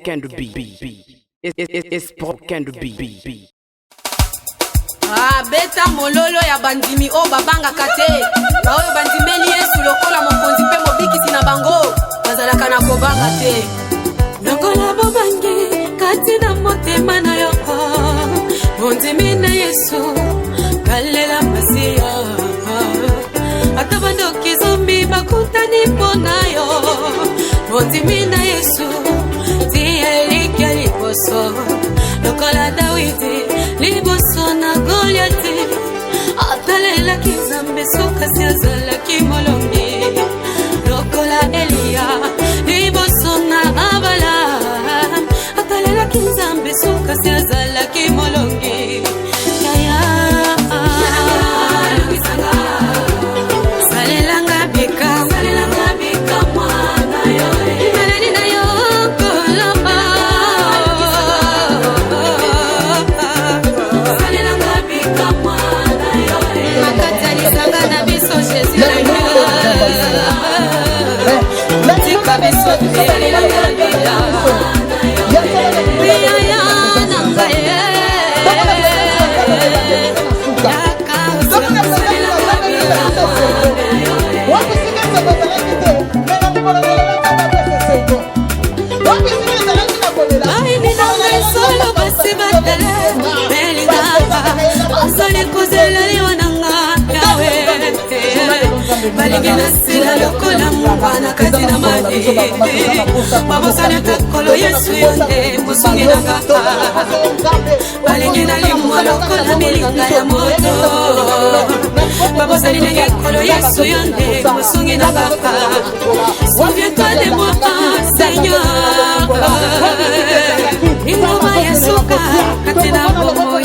broken to be. It's broken to be. Ah, beta mololo ya bandimi o babanga kate. Ba oyo bandimeli Yesu lokola mokonzi pe mobikisi na bango. Bazalaka na kobanga te. Lokola bobangi kati na motema na yo. Bondimi na Yesu kalela masia. Ata bandoki zombi bakutani mpona yo. Bondimi na Yesu tiye likia liboso. Lokola Dawidi liboso na Goliati. Atalela kizambe soka siazala kimolongi. Lokola Elia liboso na Abalam. Atalela kizambe soka siazala kimolongi. Baligina sila lokola mwana kati na mali. Babosani takolo Yesu yonde musungi na gapa. Baligina limwa lokola milinga ya moto. Babosani nenge kolo Yesu yonde musungi na gapa. Souviens-toi de moi, Seigneur. Ingoma Yesuka katina bomoi.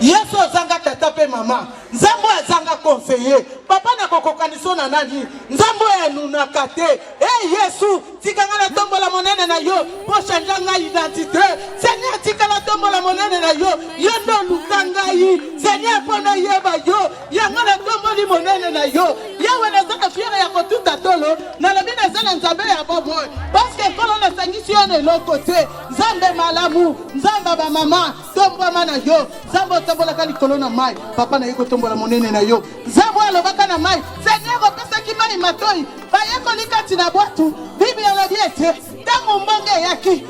Yesu azanga tata pe mama. Nzambo azanga conseiller. Papa na kokokanisa na nani? Nzambo enuna kate. Yesu, tikanga na tombo la monene na yo. Po chanjanga identité. Seigneur, tikanga na tombo la monene na yo. Yondo lukanga yi. Seigneur, pona yeba yo. Yanga na tombo li monene na yo. Yawe na zaka fiere ya kotuta tolo. Na lobi na zana nzambe ya bobo. Parce que kolo na sangisi yo ne lo côté. Nzambe malamu. Nzamba ba mama. Tombo mana yo. Nzambo tombo la kali kolona mai. Papa na yiko tombo la monene na yo. Nzambo alobaka na mai. Seigneur, opesa ki mai matoi. Bayeko likati na boatu. Bibi alobiete. Tango mbonge yaki.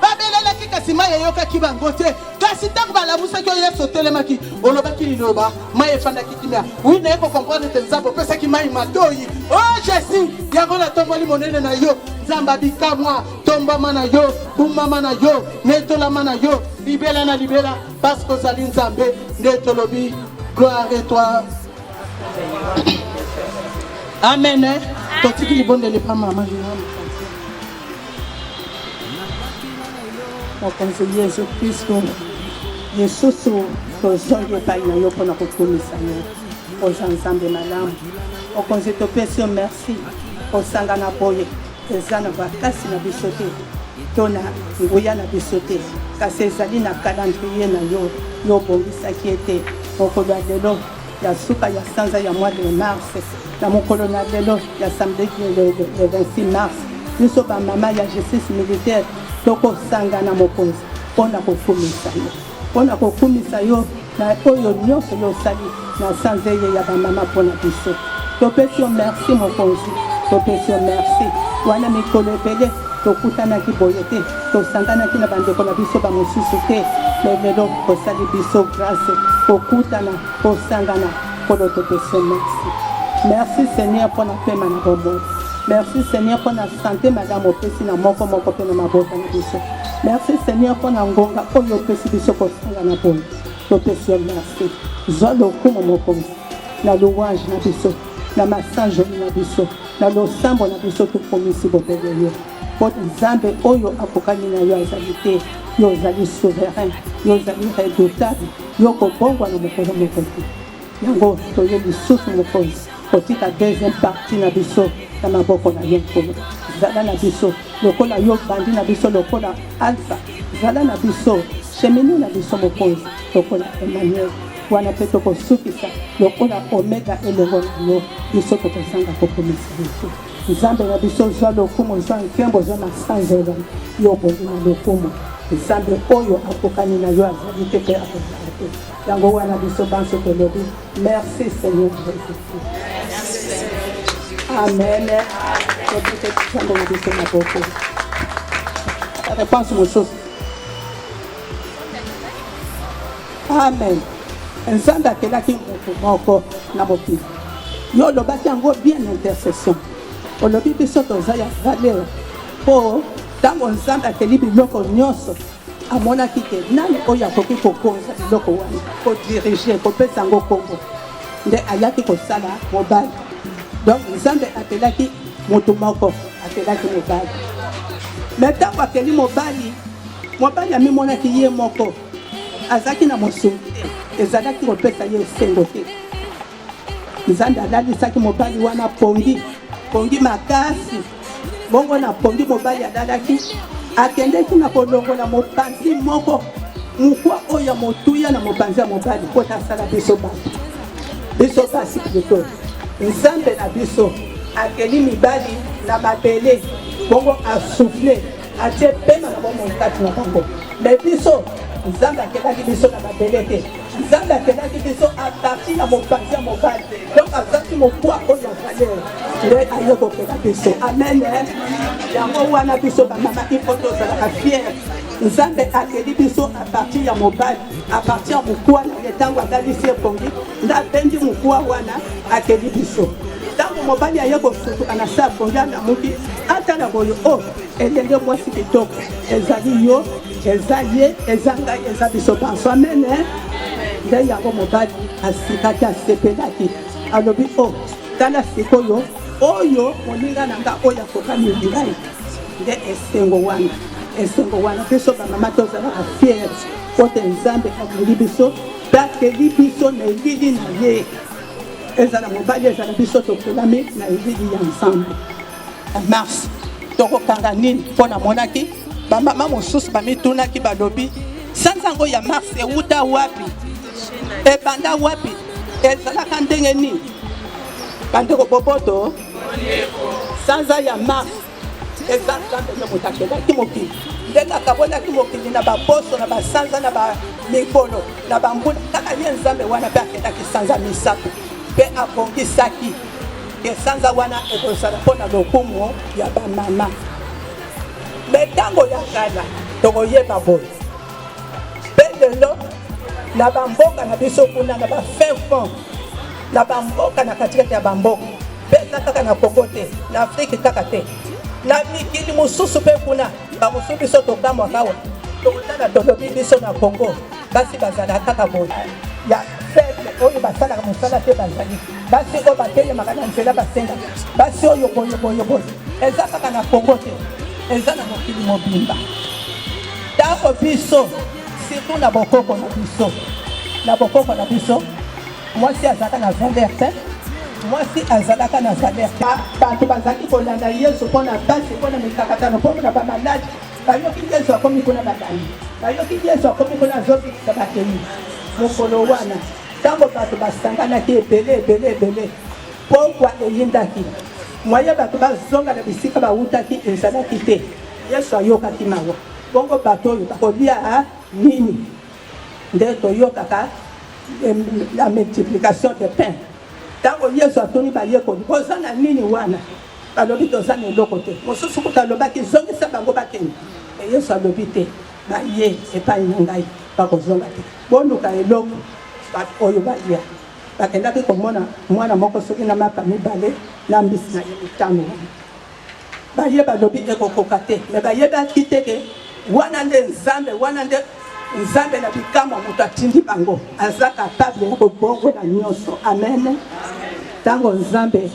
Babelelaki kasi mai yoka ki bangote. Kasi tango balamusa ki Yesu telemaki. Olobaki liloba. Mai efandaki kimia. Oui, na yeko comprendre te nzambo opesa ki mai matoi. Oh Jésus, yango na tombo li monene na yo. Nzamba bikamwa. Tomba mana yo. Buma mana yo. Netola mana yo. Libela na libela. Parce que ozali nzambe. Netolobi. Gloire à toi. Amen. Totiki libonde le pa mama. Mon conseiller Jésus Christ, Yesu tozongi epai na yo mpona kokomisa yo oza nzambe malamu okonzi topesi yo merci osanga na boye eza na bakasi na biso te to na nguya na biso te kasi ezali na calendrier na yo yo obongisaki ete mokolo ya lelo ya suka ya sanza ya mois de mars na mokolo na lelo ya samedi le 26 mars biso bamama ya justice militaire tokosanga na mokonzi mpona kokumisa yo mpona kokumisa yo na oyo nyonso yo osali na sanza ye ya bamama mpona biso topesi yo merci mokonzi topesi yo merci wana mikolo ebele tokutanaki boye te tosanganaki na bandeko na biso bamosusu te lelo osali biso grâce kokutana kosangana mpona topesi yo merci Seigneur mpona pema na bomoi. Merci Seigneur pour la santé, madame, au petit na moko moko pe na mabota na biso. Merci Seigneur pour la ngonga oyo pesi biso ko sanga na bon. To pesi merci. Zolo kuma moko. Na louange na biso, na massage na biso, na losambo na biso to komisi bobele yo. Pour nzambe oyo akokani na yo azalite, yo zali souverain, yo zali redoutable, yo ko bongwa na mokolo moko. Yango to yo lisusu moko. Kotika deuxième partie na biso na maboko na yo nkolo zala na biso lokola yo bandi na biso lokola alpha zala na biso chemini na biso mokonzi lokola Emmanuel wana mpe tokosukisa lokola omega elongo na yo biso tokozanga kokomisa biso nzambe na biso zwa lokumu zwa nkembo zwa masanzelo yo bongi na lokumu nzambe oyo akokani na yo azali te mpe akozala te yango wana biso banso tolobi merci Seigneur Jésus. Amen. Nzambe na biso na boko réponse mosusu. Amen. Nzambe akelaki moto moko na mokili yo olobaki yango bien intercession olobi biso toza ya valeur mpo ntango nzambe akeli biloko nyonso amonaki te nani oyo akoki kokonza biloko wana kodirige kopesa yango kombo nde ayaki kosala mobali donc nzambe akelaki moto moko akelaki mobali me ntango akeli mobali amimonaki ye moko azalaki na mosungi te ezalaki kopesa ye esengo te nzambe alalisaki mobali wana pongi makasi bongo na pongi mobali alalaki akendeki na kolongola mopanzi moko mokwa oyo motuya na mopanzi ya mobali mpo tasala biso basi plutôt nzambe na biso akeli mibali na mabele bongo asouffle atie pema na bomoi kati na bango me biso nzambe akelaki biso na mabele te nzambe akelaki biso aparti na mopanzi ya mobali donc azaki mokwa oyo valeur nde aye kokela biso amen yango wana biso bamama ifo tozalaka fiere nzambe akeli biso aparti ya mobali aparti ya mokwa na ye ntango adalisi epongi nde abendi mokwa wana akeli biso ntango mobali aye kosutuka na se apongi anamuki atala boyo o elenge mwasi kitoko ezali yo eza ye eza ngai eza biso banso amen nde yango mobali asikaki asepelaki alobi o tala sikoyo oyo moninga na nga oyo akokani ngai nde esengo wana biso bamama tozalaka fiere ote nzambe akeli biso takeli biso na elili na ye ezala mobali ezala biso tokolami na elili ya nzambe mars tokokanga nini mpo namonaki bamama mosusu bamitunaki balobi sanza yango ya mars euta wapi ebanda wapi ezalaka ndenge nini bandeko boboto sanza ya mars eza nzambe nde moto akelaki mokili ndenge akabonaki mokili na baposo na basanza na bamikolo na bambula kaka ye nzambe wana mpe akendaki sanza misato mpe abongisaki esanza wana ekozala mpo na lokumu ya bamama me ntango ya kala tokoyeba boye mpe lelo na bamboka na biso kuna na bafin fond na bamboka na katikati ya bamboka mpe eza kaka na Kongo te na Afrike kaka te na mikili mosusu mpe kuna bamosusu biso tokamwaka awa tokotala tolobi biso na Kongo basi bazala kaka boye ya faible oyo basalaka mosala te bazali basi oyo batelemaka na nzela basengaka basi oyo boye eza kaka na Kongo te eza na mokili mobimba ntango biso surtout na bokoko na biso mwasi azalaka na valeur te mwasi azalaka na valeur te bato bazalaki kolanda yesu mpo na basi mpo na mikakatano mpo na bamaladi bayoki yesu akomi kuna badani bayoki yesu akomi kuna azobikisa batemi mokolo wana ntango bato basanganaki ebele pokwa eyindaki mwaye bato bazonga na bisika bawutaki ezalaki te yesu ayokaki mawa bongo bato oyo bakolia nini nde toyokaka la multiplication de pain ntango yesu atuni bayekoli boza na nini wana balobi toza na eloko te mosusu kuta alobaki zongisa bango bakende yesu alobi te baye epai na ngai bakozonga te bonduka eloko bato oyo balia bakendaki komona mwana moko soki na mapa mibale na mbisi na ye mitano baye balobi ekokoka te me bayebaki teke wana nde nzambe na bikamwa moto atindi bango aza kapable ya kobongola nyonso amen ntango nzambe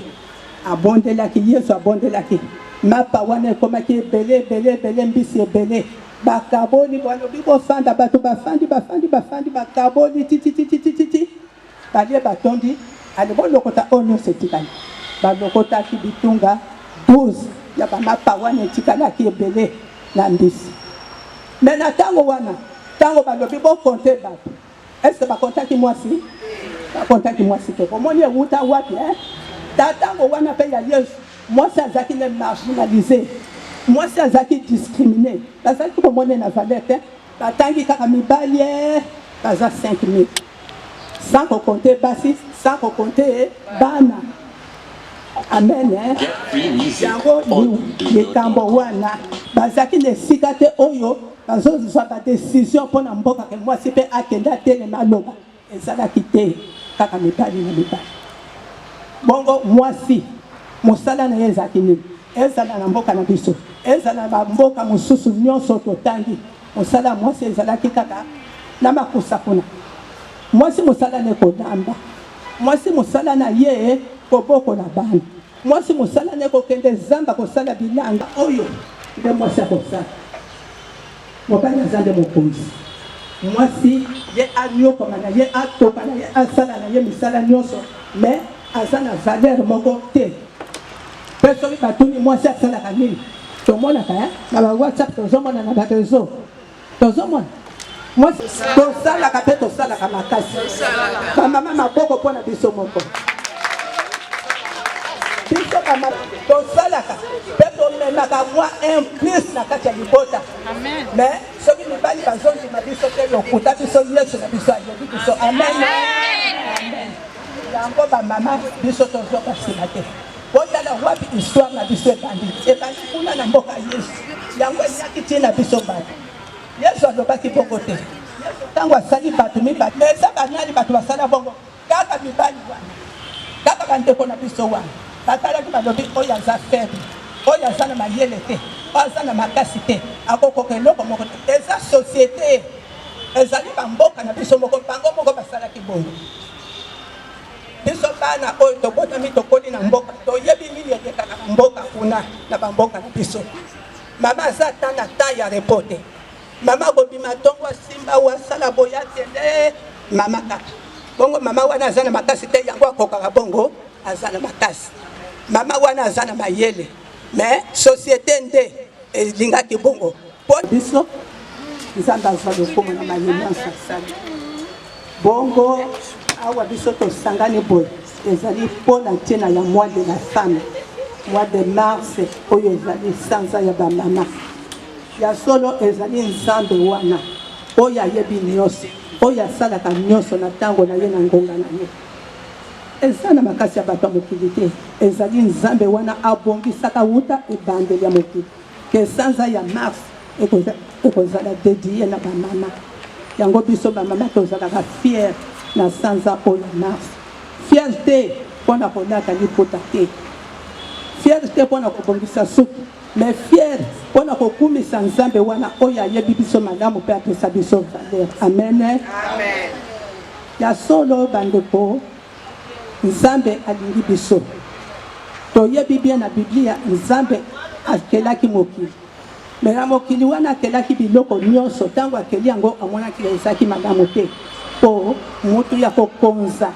abondelaki yesu abondelaki mapa wana ekomaki ebele mbisi ebele bakaboli balobi bofanda bato bafandi bakaboli titititititi balie batondi ale bolokota oyo nyonso etikali balokotaki bitunga 12 ya bamapa wana etikalaki ebele na mbisi me na ntango wana ntango balobi bokonte bato Est-ce que bakontaki mwasi? Bakontaki mwasi te. Komoni euta wapi tatango wana pe ya Yesu. Mwasi azaki ne marginalisé. Mwasi azaki discriminé. Bazaki komone na valeur te. Batangi kaka mibali baza 5000. Sans compter basi, sans compter bana. Amen. Yango likambo wana bazaki ne sikate oyo bazozwa ba décision pona mboka ke mwasi pe akenda tele maloba ezalaki te kaka mibali na mibali. Bongo mwasi mosala na ezaki nini? Ezala na mboka na biso, ezala na mboka mosusu nyonso totangi mosala mwasi ezalaki kaka na makusa kuna. Mwasi mosala ne kodamba, mwasi mosala na ye koboko na bana, mwasi mosala ne kokende zamba kosala bilanga oyo nde mwasi akosala. Mobali aza nde mokonzi. Mwasi ye anyokoma na ye atoka na ye asala na ye misala nyonso, mais aza na valeur moko te. Pe soki batuni mwasi asalaka nini tomonaka na ba WhatsApp tozomona na barezo tozomona mwasi tosalaka mpe tosalaka makasi bamama maboko mpo na biso moko biso bamama tosalaka mpe tomemaka mwa implice na kati ya libota mais soki mibali bazondima biso te lokuta biso Yesu na biso ayebi biso amen yango bamama biso tozoka nsima te otala wapi histoire na biso ebandi kuna na mboka Yesu yango eyaki tie na biso bato Yesu alobaki bongo te ntango asali bato mibali me eza banani bato basala bongo kaka mibali wana kaka bandeko na biso wana batalaki balobi oyo aza faible oyo aza na mayele te oyo aza na makasi te akokoka eloko moko te eza société ezali bamboka na biso moko bango moko basalaki bongo biso bana oyo tobotami tokoli na mboka toyebi nini elekaka na mboka kuna na bamboka na biso mama aza ta na ta ya repote mama kobima ntongo asimba wasala boya tele mama kaka bongo mama wana aza na makasi te yango akokaka bongo aza na makasi mama wana aza na mayele mais société nde elingaki bongo po biso nzambe azwa lokumu na mayele asasali bongo awa biso tosangani boye ezali mpona ntina ya mois de la femme mois de mars oyo ezali sanza ya bamama ya solo ezali nzambe wana oyo ayebi nyonso oyo asalaka nyonso na ntango na ye na ngonga na ye eza na makasi ya bato ya mokili te ezali nzambe wana abongisaka wuta ebandeli ya mokili ke sanza ya mars ekozala dedie na bamama yango biso bamama tozalaka fiere na sanza oyo mars fierté mpona kolata liputa te fierté mpona kobongisa suki mais fiere mpona kokumisa nzambe wana oyo ayebi biso malamu mpe apesa biso valeur amen ya solo bandeko nzambe alingi biso toyebi bien na biblia nzambe akelaki mokili me na mokili wana akelaki biloko nyonso ntango akeli yango amonaki ezalaki malamu te po mutu ya kokonza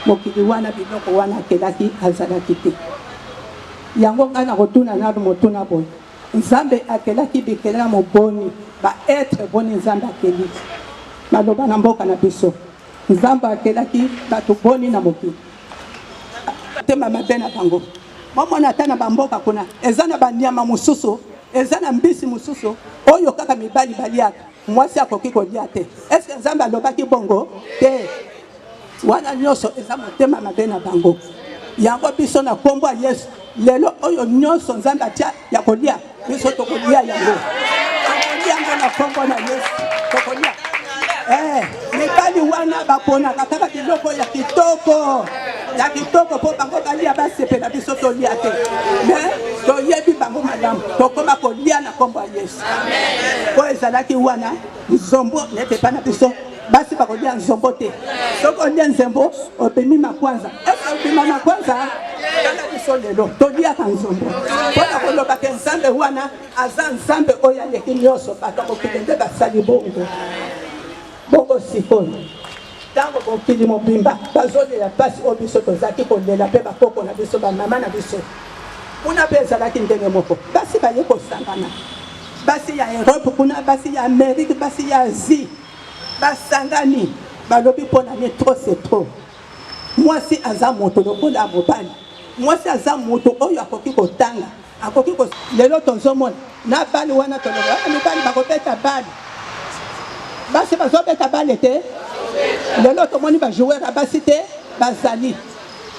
mokili wana biloko wana akelaki azalaki te yango ngai na kotuna nalo motuna boye nzambe akelaki bikela moboni baetre boni nzambe akeli maloba na mboka na biso nzambe akelaki bato boni na mokili tema mabe na bango momona ata na bamboka kuna eza na banyama mosusu eza na mbisi mosusu oyo kaka mibali baliaka mwasi akoki kolia te eske nzambe alobaki bongo te wana nyonso eza motema mabe na bango yango biso na kombo ya Yesu lelo oyo nyonso nzambe atia ya kolia biso tokolia yango na kombo na Yesu tokolia mibali wana baponaka kaka biloko ya kitoko po bango balia basepela biso tolia te mais toyebi bango malamu tokoma kolia na kombo ya Yesu po ezalaki wana nzombo nete pa na biso basi bakolia nzombo te soko olia nzembo opemi makwanza opema makwanza kala biso lelo toliaka nzombo mpona kolobaka nzambe wana aza nzambe oyo aleki nyonso bato mokili nde basali bongo sikoyo ntango mokili mobimba bazolela mpasi oyo biso tozalaki kolela mpe bakoko na biso bamama na biso kuna mpe ezalaki ndenge moko basi baye kosangana basi ya Europe kuna basi ya Amerike basi ya Asie basangani balobi pona ne trop c'est trop. Moi si aza moto lokola mobali. Moi si aza moto oyo akoki kotanga, akoki ko lelo tozomona na bali wana toloba na bali bakopeta bali. Basi bazobeta bali te. Lelo tomoni ba joueur abasi te bazali.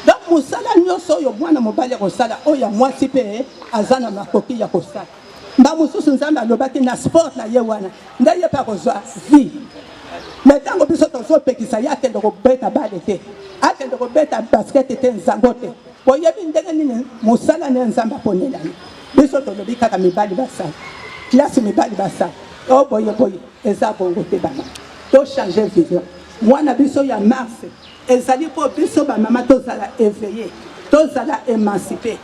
Donc musala nyonso oyo mwana mobali kosala oyo mwasi pe azana makoki ya kosala. Mba mususu nzambe alobaki na sport na ye wana ndaye pa kozwa vie. Mais tango biso tozopekisa ya kende kobeta bale te. Akende kobeta basket te nzango te. Boyebi ndenge nini musala ne nzambe aponela ye. Biso tolobi kaka mibali basala. Classe mibali basala. Oh boye eza bongo te bana. To changer vision. Mwana biso ya Mars ezali po biso ba mama tozala éveillé, tozala émancipé.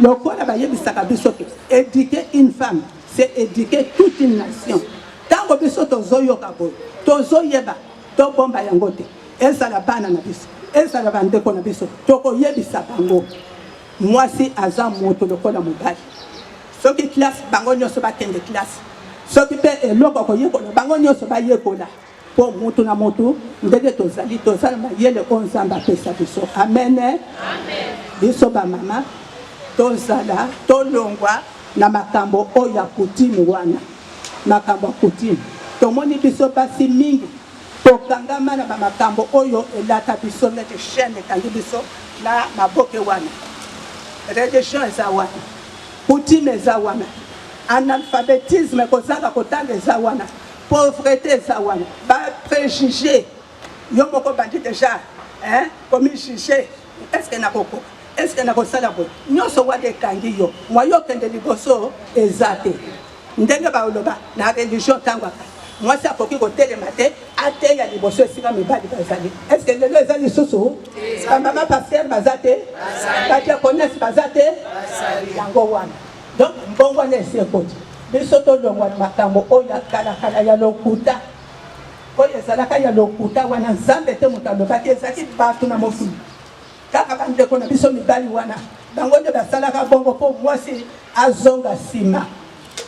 Lokola bayebisaka biso ke éduquer une femme, c'est éduquer toute une nation. Tango biso tozoyoka boye, tozoyeba, to bomba yango te. Ezala bana na biso, ezala bandeko na biso, tokoyebisa bango. Mwasi aza moto lokola mobali. Soki classe bango nyonso bakende classe. Soki pe eloko koyekola bango nyonso bayekola. Po mutu na mutu ndenge tozali tozala mayele onzamba pesa biso. Amen. Amen. Biso ba mama tozala tolongwa na makambo oya kutimi wana. Makambo kutimi. Tomoni biso basi mingi tokangama na makambo oyo elata biso nete chaîne kangi biso na maboke wana. Religion eza wana. Kutimi eza wana. Analphabétisme kozanga kotanga eza wana. Pauvreté zawana, ba préjugé. Yo moko bandi déjà, comme jugé. Est-ce que na koko? Est-ce que na kosala bo? Nyoso wa de kangi yo. Moi yo kende liboso ezate. Ndenge ba oloba na religion tangwa. Moi ça koki ko telemate ate ya liboso esika mibali bazali. Est-ce que lelo ezali susu? Ba mama pasteur bazate? Ba diaconesse bazate? Yango wana. Donc mbongo na esekoti. Biso tolongwa makambo oyo kala ya lokuta oyo ezalaka ya lokuta wana nzambe te moto alobaki ezalaki bato na mosuni kaka bandeko na biso mibali wana bango nde basalaka bongo mpo mwasi azonga nsima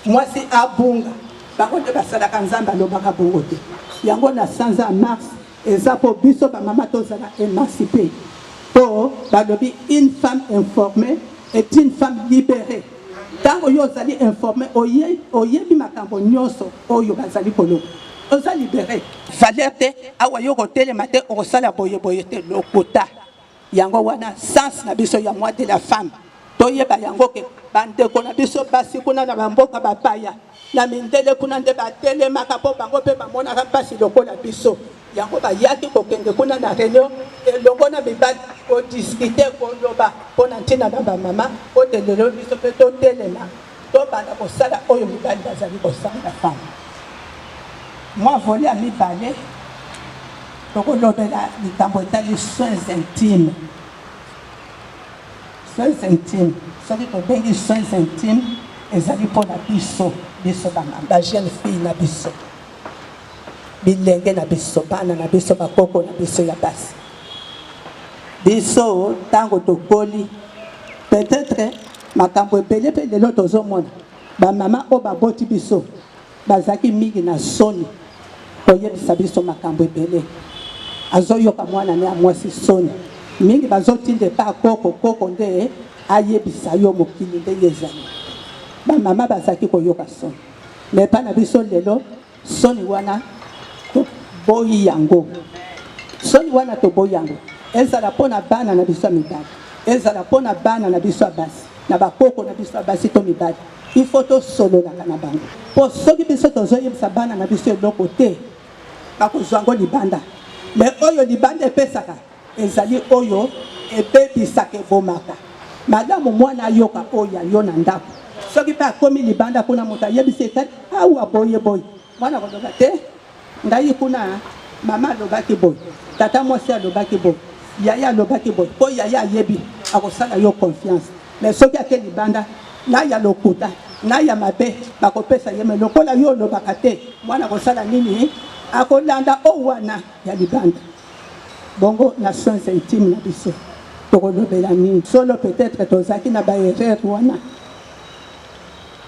mwasi abunga bango nde basalaka nzambe alobaka bongo te yango na sanza ya mars eza mpo biso bamama tozala émancipé mpo balobi une femme informée est une femme libérée. Tango yo zali informé oyebi makambo nyonso oyo bazali koloba oza libéré valeur te awa yo kotelema te okosala boye te lokota yango wana sens na biso ya moi de la femme toyeba yango ke bandeko na biso basi kuna na bamboka bapaya na mindele kuna nde batelemaka mpo bango mpe bamonaka mpasi lokola biso yango bayaki kokende kuna na réunion elongo na mibali kodiskute koloba mpona ntina na bamama otelelo biso mpe totelema tobanda kosala oyo mibali bazali kosala femme. Moi vole ya mibale tokolobela likambo etali soins intimes. Soins intimes soki tobengi soins intimes ezali mpona biso bamama bajeune fille na biso bilenge na biso bana na biso bakoko na biso ya basi biso tango tokoli peut-être makambo ebele mpe lelo tozomona bamama oyo baboti biso bazalaki mingi na soni koyebisa biso makambo ebele azoyoka mwana ne ya mwasi soni mingi bazotinda epa koko nde ayebisa yo mokili ndenge ezali bamama bazalaki koyoka soni me epa na biso lelo soni wana toboyi yango soni wana toboyi yango ezala mpona bana na biso ya mibali ezala mpona bana na biso ya basi na bakoko na biso ya basi to mibali il faut tosololaka na bango mpo soki biso tozoyebisa bana na biso eloko te bakozwa yango libanda me oyo libanda epesaka ezali oyo ebebisaka ebomaka malamu mwana ayoka oyo ayo na ndako soki mpe akomi libanda kuna moto ayebisa ekati awa boye mwana koloba te ngai kuna mama alobaki boye tata mwasi alobaki boye yaya alobaki boye mpo yaya ayebi akosala yo confiance mais soki ake libanda na ya lokuta na ya mabe bakopesa ye me lokola yo olobaka te mwana akosala nini akolanda o wana ya libanda bongo na soins intime na biso tokolobela nini solo peut-être tozalaki na baerreur wana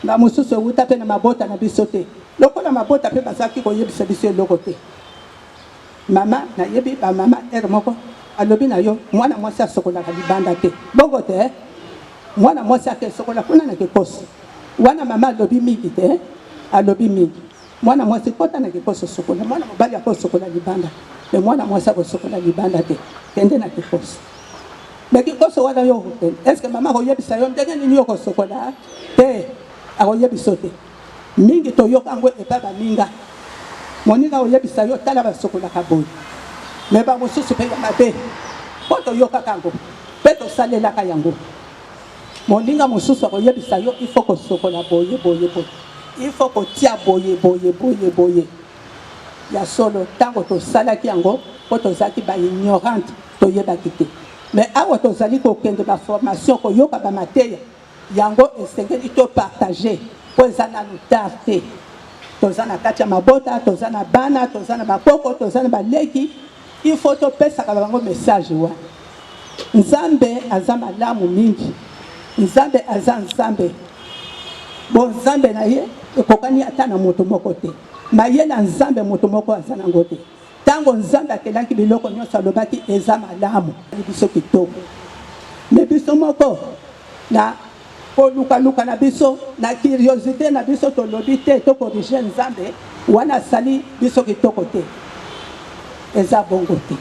na mosusu ewuta mpe na mabota na biso te lokola mabota mpe bazalaki koyebisa biso eloko te Mama na yebi ba mama moko alobi na yo mwana mwasi asokola ka libanda te bongo te mwana mwasi asokola kuna na kikoso wana mama alobi mingi te alobi mingi mwana mwasi kota na kikoso sokola mwana mobali akosokola libanda me mwana mwasi akosokola libanda te kende na kikoso me kikoso wana yo est-ce que mama koyebisa yo ndenge nini yo kosokola te akoyebiso te mingi toyoka ngwe ebaba minga moninga oyebisa yo tala basokola kaboyi me ba mosusu pe mabe poto yo kakango peto salela ka yango moninga mosusu oyebisa yo il faut ko sokola boye il faut ko tia boye ya solo tango to sala ki yango poto zaki ba ignorante to yeba kite mais awa to zali ko kende ba formation ko yoka ba mateya yango esengeli to partager po ezana lutarte tozana kati ya mabota tozana bana tozana bakoko tozana baleki il faut to pesa ka bango message wa nzambe aza malamu mingi nzambe aza nzambe bon nzambe na ye ekokani ata na moto moko te maye na nzambe moto moko aza nango te tango nzambe akelaki biloko nyonso alobaki eza malamu biso kitoko me biso moko na koluka na biso na curiosité na biso tolobi te to corriger nzambe wana sali biso kitoko te eza bongo te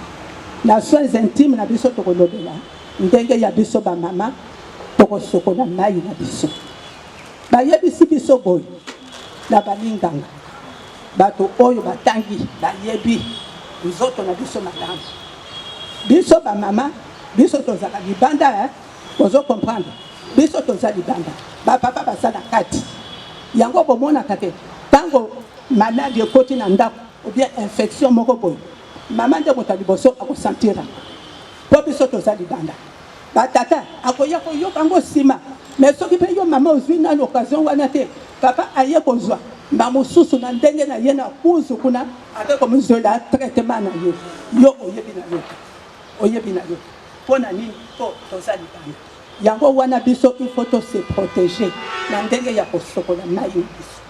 na soins intimes na biso tokolobela ndenge ya biso ba mama tokosokola mai na biso bayebisi biso boye na balinganga bato oyo batangi bayebi nzoto na biso malamu biso ba mama biso tozala libanda ozo comprendre biso toza libanda bapapa basala kati yango bomonaka te tango maladi ekoti na ndako ou bien infection moko boye mama nde moto liboso akosantira po biso toza libanda batata akoya koyoka yango nsima mais soki mpe yo mama ozwi na l'occasion wana te papa aye kozwa mba mosusu na ndenge na ye na kuzu kuna ake komizwela traitement na ye yo oyebi na yo mpo na nini mpo toza libanda yango wana biso il faut se protéger na ndenge ya kosokola mai biso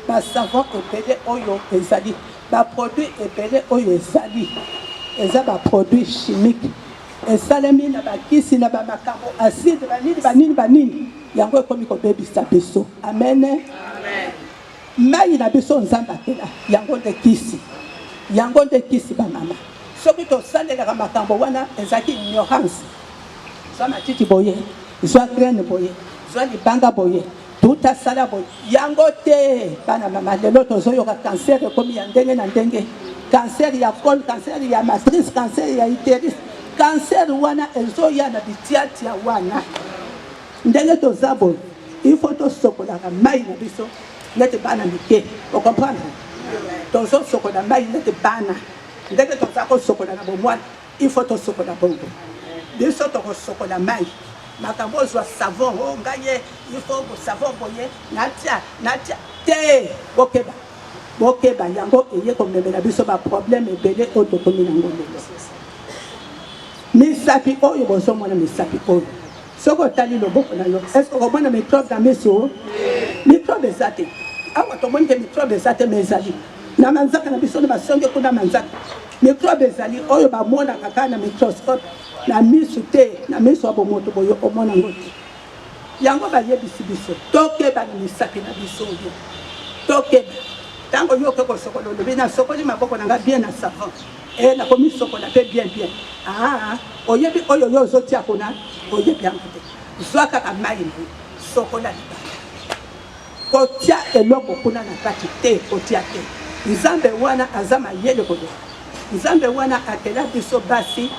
ba savon ebele oyo ezali ba produit ebele oyo ezali eza ba produit chimique esalemi na bakisi na ba makambo acide banini yango ekomi kobebisa biso amen mai na biso nzambe akela yango nde kisi ba mama soki tosalelaka makambo wana ezaki ignorance zwa matiti boye zwa graine boye zwa libanga boye tuta sala boye yango te bana mama lelo tozoyoka cancer ekomi ya ndenge na ndenge cancer ya col cancer ya matrice cancer ya utérus cancer wana ezoya na bitiatia wana ndenge toza boye il faut tosokolaka mai na biso nete bana mike okomprendre tozosokola mai nete bana ndenge toza kosokola na bomwana il faut tosokola bongo biso tokosokola mai makambo ozwa savon o ngaye il faut ko savon boye natia te bokeba yango eye komemela biso ba problème ebele oyo tokomi nango lelo misapi oyo bozomona misapi oyo soki otali loboko na yo est-ce que okomona microbe na miso microbe eza te awa tomoni te microbe eza te ma ezali na manzaka na biso nde basongi kuna manzaka microbe ezali oyo bamonaka kaka na microscope na misu te na miso ya bomoto boyo omona ngo te yango bayebisi biso tokeba misapi na biso oyo tokeba tango yo koko sokola olobi na sokoli maboko na nga bien na savon nakomi sokola mpe bien oyebi oyo yo ozotia kuna oyebi yango te zwa kaka mai na sokola libanda kotia eloko kuna na kati te kotia te nzambe wana aza mayele koyo nzambe wana akela biso basi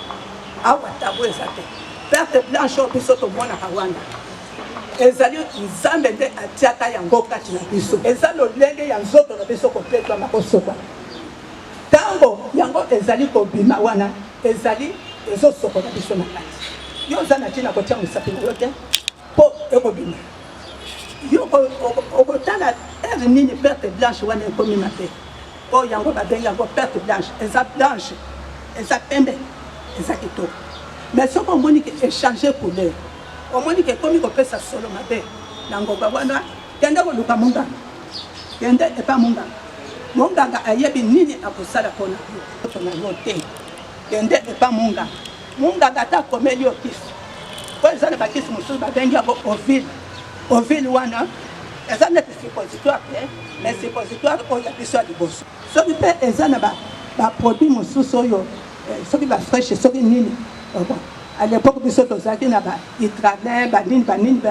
awa tabo eza te perte blanche oyo biso tomonaka wana ezali nzambe nde atiaka yango kati na biso eza lolenge ya nzoto na biso kopetwama kosoka ntango yango ezali kobima wana ezali ezosokola biso na kati yo oza na ntina kotia mosapi na yo te mpo ekobima yo okotala ere nini perte blanche wana ekomima te oyo yango babengi yango perte blanche eza pembe eza kitoko mais soki omoni ke échange couleur omoni ke ekomi kopesa solo mabe na ngomba wana kende koluka monganga kende epa monganga monganga ayebi nini akosala mpona yo na yo te kende epa monganga ata akomeli yo kisi po eza na bakisi mosusu babengi yango ovile wana eza neti suppositoire te mais suppositoire oyo ya biso ya liboso soki mpe eza na baproduit mosusu oyo soki bafreshe soki nini bon à l'époque biso tozalaki na baitralin banini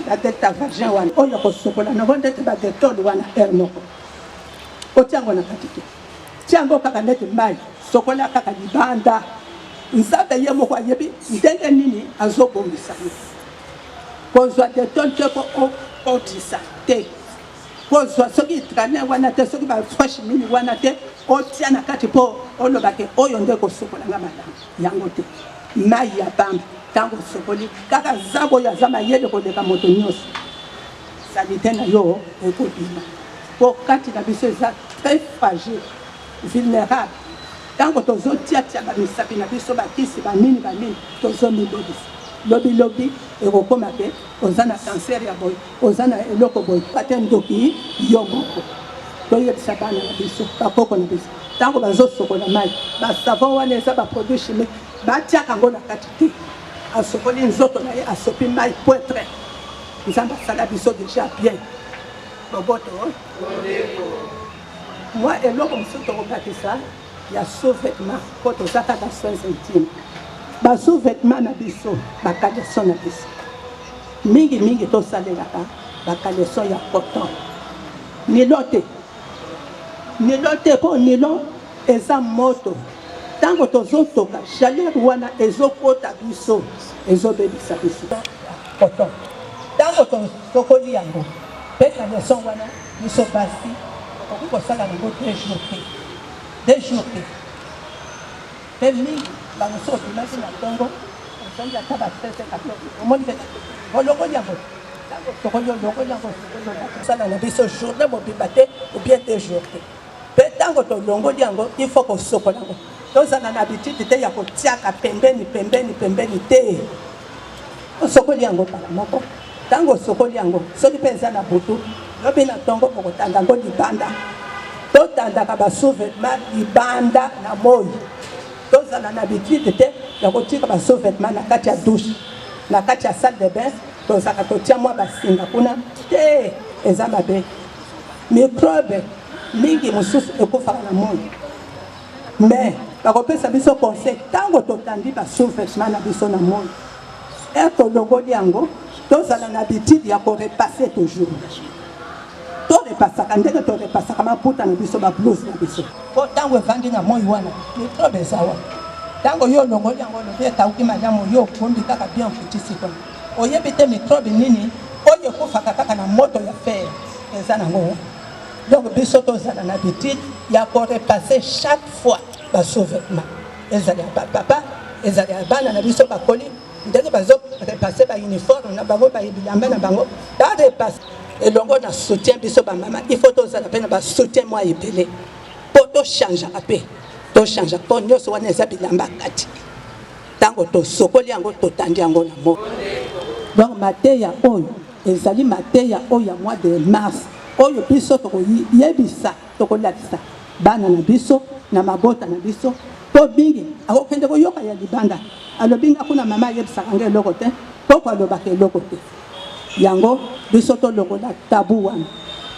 badelta vagin wana oyo kosokola nango ndeti badetole wana aire moko otia yango na kati te tia yango kaka ndeti mai sokola kaka libanda nzambe ye moko ayebi ndenge nini azobongisa yo kozwa detole te po otisa te kozwa soki itralin wana te soki bafreshe nini wana te otia na kati mpo olobake oyo nde kosokolanga malamu yango te mai ya pamba ntango osokoli kaka nzambe oyo aza mayele koleka moto nyonso salite na yo ekobima mpo kati na biso eza très fragile vulnérable ntango tozotiatia bamisapi na biso bakisi banini tozomilobisa lobilobi ekokoma ke oza na cancer ya boye oza na eloko boye ate ndoki yo moko toyebisa bana na biso bakoko na biso ntango bazosokola mai basavon wana eza baproduit chimique batiaka yango na kati te asokoli nzoto na ye asopi mai poetre nzambe asala biso déjà bien boboto mwa eloko mosusu tokobakisa ya sous-vêtement mpo toza kaka soins intime basous-vêtement na biso bakaleson na biso mingi tosalelaka bakaleson ya coton nilo te mpo nilo eza moto ntango tozotoka chaleur wana ezokota biso ezobebisa biso coton ntango tosokoli yango mpe kaleson wana biso basi okoki kosala yango 2 jours te mpe mingi bamosusu obimaki na ntongo ozongi ata bastrese katoko omoni mpe olokoli yango ntango tokoli yango osala na biso journée mobimba te ou bien 2 jours te mpe ntango tolongoli yango il faut kosokola yango tozala na habitude te ya kotiaka pembeni te osokoli yango kala moko ntango osokoli yango soki mpe eza na butu lobi na ntongo okotanda yango libanda totandaka basous-vêtement libanda na moi tozala na habitude te ya kotika basous-vêtement na kati ya douche na kati ya salle de bain tozaka totia mwa basinga kuna te eza mabe microbe mingi mosusu ekufaka na moi mais bakopesa biso conseil ntango totandi basous-vêtement na biso na moi tolongoli yango tozala na habitude ya korepase toujours torepasaka ndenge torepasaka maputa na biso bablouse na biso mpo ntango evandi na moi wana microbe eza wana ntango yo olongoli yango lobi ekauki malamu yo okumbi kaka bien futisi kona oyebi te microbe nini oyo ekufaka kaka na moto ya fer eza nango donc biso tozala na habitude ya korepase chaque fois basous-vêtement ezali ya bapapa ezali ya bana na biso bakoli ndenge bazorepase bauniforme na bango babilamba na bango barepase elongo na soutien biso bamama il faut tozala mpe na basoutien mwa ebele mpo tochangeaka mpe tochangeaka mpo nyonso wana eza bilamba kati ntango tosokoli yango totandi yango na moko donc mateya oyo ezali mateya oyo ya mois de mars oyo biso tokoyebisa tokolakisa bana na biso na mabota na biso mpo bingi akokende koyoka ya libanda alobinga kuna mama ayebisaka ngo eloko te poko alobaka eloko te yango biso tolongola tabu wana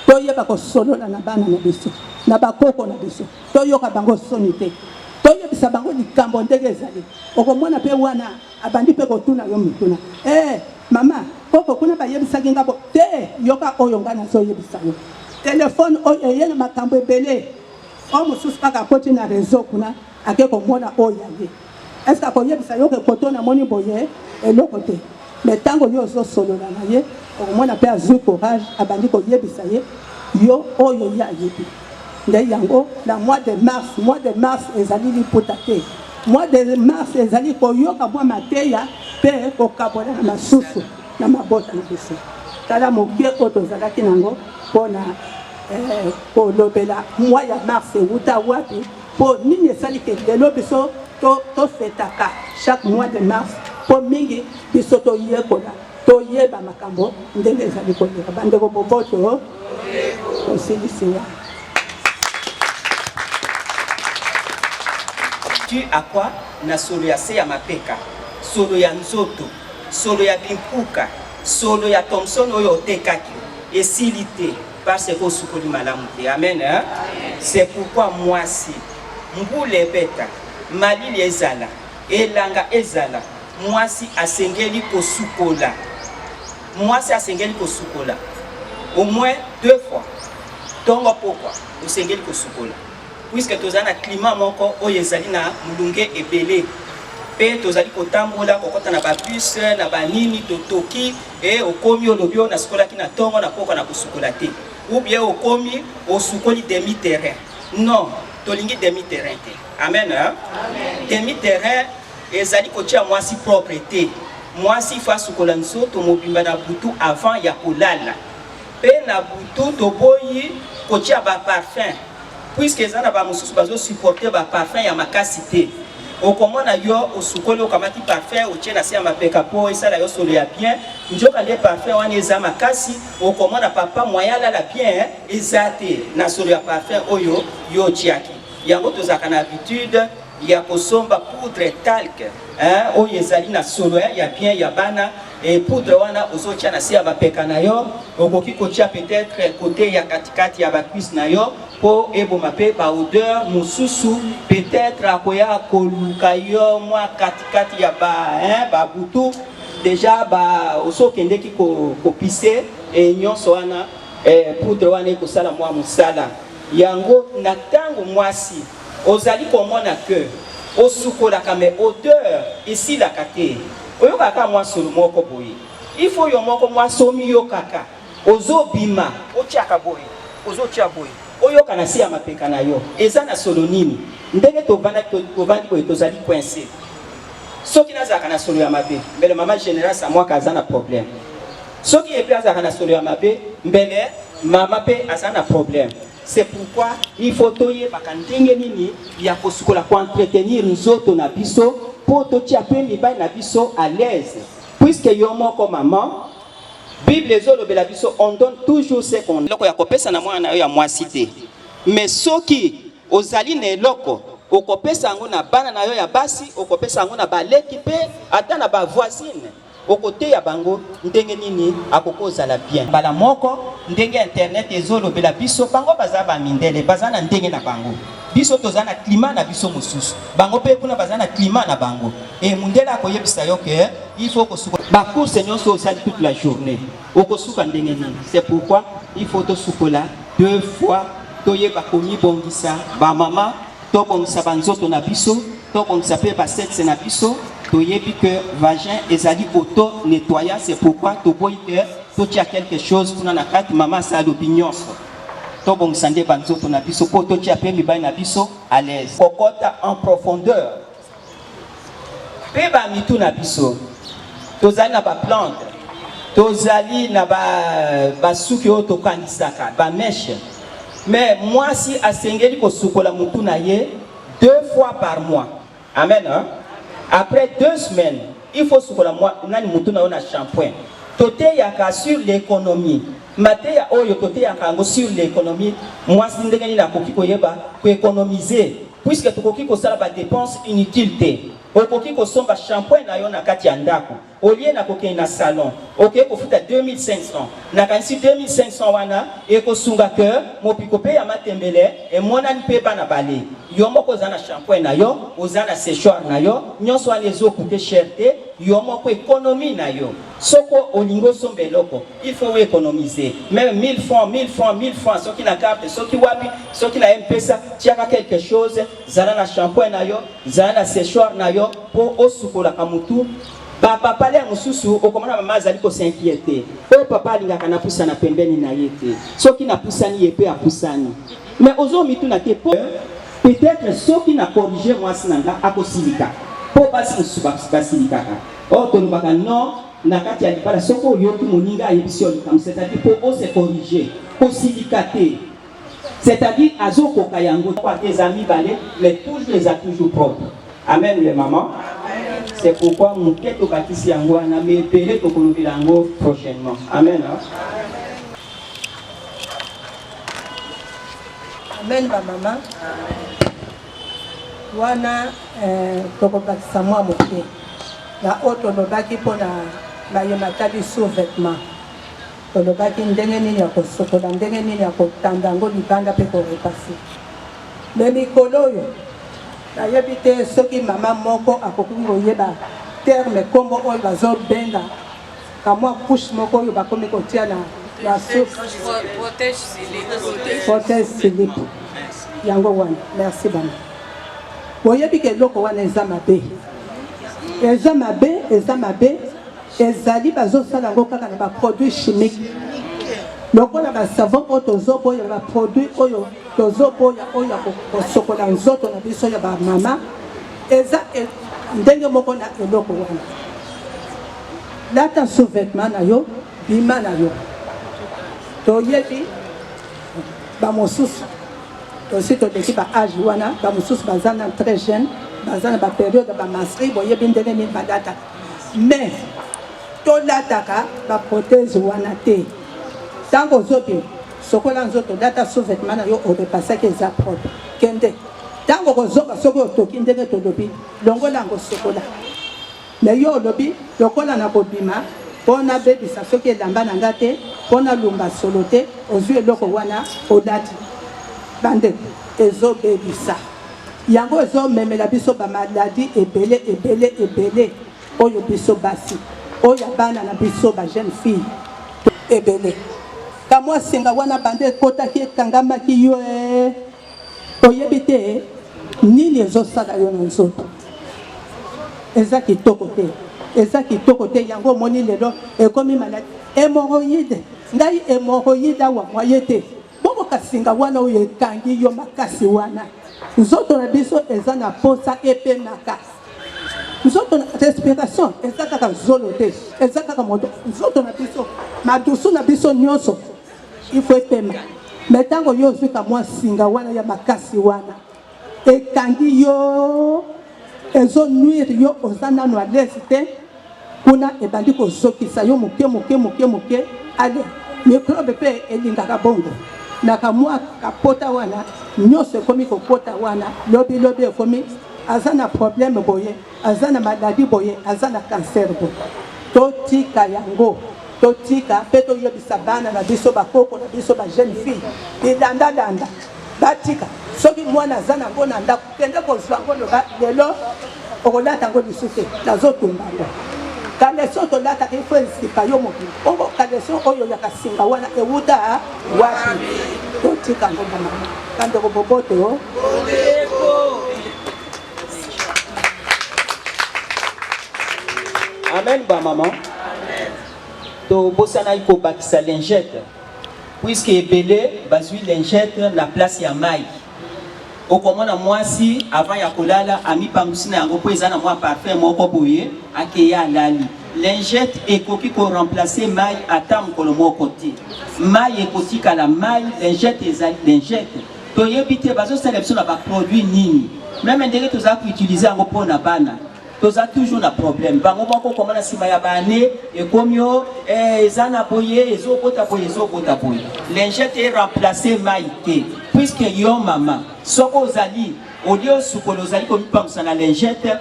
toyeba kosolola na bana na biso na bakoko na biso toyoka bango soni te toyebisa bango likambo ndenge ezali okomona mpe wana abandi mpe kotuna yo mituna mama koko kuna bayebisaki ngabo te yoka oyo nga nazoyebisa yo telefone oyo eye na makambo ebele o mosusu kaka akoti na réseau kuna ake komona oyo aye estce akoyebisa yo ke koto namoni boye eloko te mais ntango yo ozosolola na ye okomona mpe azwi courage abandi koyebisa ye yo oyo ye ayebi nde yango na mois de mars ezali liputa te mois de mars ezali koyoka mwa mateya mpe kokabola na masusu na mabota na biso tala mokie oyo tozalaki nango mpona kolobela mois ya mars euta wapi mpo nini esali ke lelo biso tofetaka chaque mois de mars mpo mingi biso toyekola toyeba makambo ndenge ezali koleka bandeko boboto tosilisi wana dû à quoi? Na solo ya se ya mapeka, solo ya nzoto, solo ya bimpuka, solo ya Thomson oyo otekaki esilité parce que osukoli malamu te. Amen, hein? C'est pourquoi mwasi mbule beta malili ezala elanga ezala mwasi asengeli kosukola, mwasi asengeli kosukola au moins 2 fois. Tongo pourquoi osengeli kosukola? Puisque tozali na climat moko oyo ezali na mulunge ebele pe tozali kotambola kokota na babus na banini totoki okomi olobi oyo nasukolaki na tongo na poko na kosukola te, ou bien okomi osukoli demi terrain. Non, tolingi demi terrain te. Amen, hein? Demi terrain ezali kotia mwasi propre te. Mwasi fa sukola nzoto mobimba na butu avant ya kolala pe na butu toboyi kotia ba parfum, puisque ezana ba mususu bazo supporter ba parfum ya makasi te. Okomona yo osukoli okamati parfum otie na se ya mapeka po esala yo solo ya bien, njoka le parfum wana eza makasi okomona papa moyala la bien ezate na solo ya parfum oyo yo tiaki. Yango tozaka na habitude ya kosomba poudre talc, oyo ezali na solo ya bien ya bana. Et poudre wana ozotia na se ya mapeka na yo, okoki kotia peut-être côté ya katikati ya bacuisse na yo po eboma pe ba odeur mususu, peut-être akoya koluka yo mwa katikati ya ba butu déjà ba osokendeki kopise et nyonso wana poudre wana ekosala mwa musala. Yango na tango mwasi ozali komona que osukolaka me odeur esilaka te. Oyo kaka mwa solo moko boye, il faut yo moko mwa somi yo kaka ozo bima otiaka boye ozo tia boye oyo kana si ya mapeka na yo eza na solo nini ndenge tovandi boye tozali coincé. Soki nazaka na solo ya mabe mbele mama général sa mwa kaza na problème, soki epe azaka na solo ya mabe mbele mama pe aza na problème. C'est pourquoi il faut toyebaka ndenge nini ya kosukola ko entretenir nzoto na biso pour totia pe mibali na biso à l'aise, puisque yo moko maman Bible ezolobela biso on donne toujours ce qu'on loko ya kopesa na mwana yo ya mwasi te, mais soki ozali na eloko okopesa yango na bana na yo ya basi, okopesa yango na baleki pe ata na ba voisine okote ya bango ndenge nini akokoza la bien. Bala moko ndenge internet ezolobela biso bango baza ba mindele baza na ndenge na bango, biso toza na climat na biso mosusu, bango pe kuna baza na climat na bango. Et mundele akoyebisa yo que il faut kosuka ba course nyonso osali toute la journée okosuka ndenge nini. C'est pourquoi il faut to sukola 2 fois toyeba komi bongisa ba mama to bongisa banzoto na biso to bongisa pe ba sexe na biso. Toyebi que vagin ezali auto nettoyant. C'est pourquoi toboyi que totia quelque chose kuna na kati mama sa l'opinion to bongisa nde banzoto na biso po totia pe mibali na biso à l'aise. Kokota en profondeur pe ba mitu na biso tozali na ba plante, tozali na ba suki oyo tokanisaka ba mèche, mais mwasi asengeli kosukola mutu na ye 2 fois par mois. Amen, hein? Après 2 semaines, il faut sukola moi nani mutu na yo na shampoing. Tote yaka sur l'économie. Mate ya oyo tote yaka ngo sur l'économie. Mwasi ndenge ni na koki koyeba ko économiser, puisque tokoki kosala ba dépenses inutiles te. Okoki kosomba shampoing na yo na kati ya ndako olie na koke na salon okoki kofuta 2500 na kanisi 2500 wana ekosunga que mopiko pe ya matembele e monani pe bana bale yo moko za na shampoing na yo oza na séchoir na yo nyonso wana ezokuta cher te yo moko économie na yo soko olingo sombe loko il faut économiser même 1000 francs 1000 francs 1000 francs soki na carte soki wapi soki na M-Pesa tiaka quelque chose zala na shampoing na yo zala na séchoir na yo pour osukola kamutu. Papa pale mususu okomona mama azali ko s'inquiéter. O papa alingaka na pusana pembeni na yete. Soki na pusani yepe apusani. Mais ozo mitu na te peut-être soki na corriger moi sinanga akosilika. Po basi musuba basilika. O to nubaka non na kati ya libala soko yoki moninga ayebisi olikam, c'est-à-dire pour se corriger, kosilika te. C'est-à-dire azoko kayango kwa tes amis balé, mais toujours les a toujours propres. Amen les mamans. C'est pourquoi mon keto bakisi yango na me pele to kolobela yango prochainement. Amen. Amen ba maman. wana tokobakisa mwa moke na oyo tolobaki mpona bayematali sous-vêtement tolobaki ndenge nini ya kosokola ndenge nini ya kotanda yango libanda mpe korepase me mikolo oyo nayebi te soki mama moko akoki koyeba terme nkombo oyo bazobenga kamwa couche moko oyo bakomi kotia na protège silipe yango wana merci bana boyebi ke eloko wana eza mabe ezali bazosala yango kaka na baproduit chimique lokola basavon oyo tozoboya baproduit oyo tozoboya oyo ya kosokola nzoto na biso ya bamama eza ndenge moko na eloko wana lata sous-vêtement na yo bima na yo toyebi bamosusu tosi toleki baage wana bamosusu baza na très jeune baza na baperiode ya bamasri boyebi ndenge nini balataka mais tolataka baprotèse wana te ntango ozobima sokola nzoto lata sous-vêtement na yo orepasaki eza propre kende ntango kozoka soki otoki ndenge tolobi longola yango sokola me yo olobi lokola na kobima mpona bebisa soki elamba na nga te mpona lumba solo te ozwi eloko wana olati bandeko ezobebisa yango ezomemela biso bamaladi ebele oyo biso basi oyo bana na biso bajeune fille ebele kamwa singa wana bande ekotaki ekangamaki yo oyebi te nini ezosala yo na nzoto eza kitoko te yango omoni lelo ekomi maladi hémorroïde ngai hémorroïde awa mwaye te bongo kasinga wana oyo ekangi yo makasi wana nzoto na biso eza na posa epemaka nzoto na respiration eza kaka zolo te eza kaka moto nzoto na biso madusu na biso nyonso ifo epema me ntango yo ozwi kamwa singa wana ya makasi wana ekangi yo ezonuire yo oza nano à l'aise te kuna ebandi kozokisa yo moke ale microbe mpe elingaka bongo na kamwa kapota wana nyonso ekomi kopota wana lobi ekomi aza na problème boye aza na maladie boye aza na cancer boye totika yango totika mpe toyebisa bana na biso bakoko na biso bajeune fille bilandalanda batika soki mwana aza nango na ndako kende kozwa ngo loba lelo okolata yango lisu te nazotumba ngo kaleso tolataka ifo esika yo mokili ongo kaleso oyo ya kasinga wana ewuta wapi totika ngo bamama kandeko bobote o amen bamama tobosana ikobakisa lingette puisque ebele bazwi lingette na place ya mai okomona mwasi avant ya kolala amipangusi na yango po eza na mwa parfum moko boye akeya alali lingette ekoki koremplacer mai ata mokolo moko te mai ekotikala mai lingette ezali lingette toyebi te bazosala biso na baproduit nini meme ndenge toza koutilize yango mpona bana toza toujours na problème bango moko komona nsima ya bane ekomio eza na boye ezobota boye lingette eremplace mai te puisque yo mama soko ozali olie osukola ozali komipangusa na lingette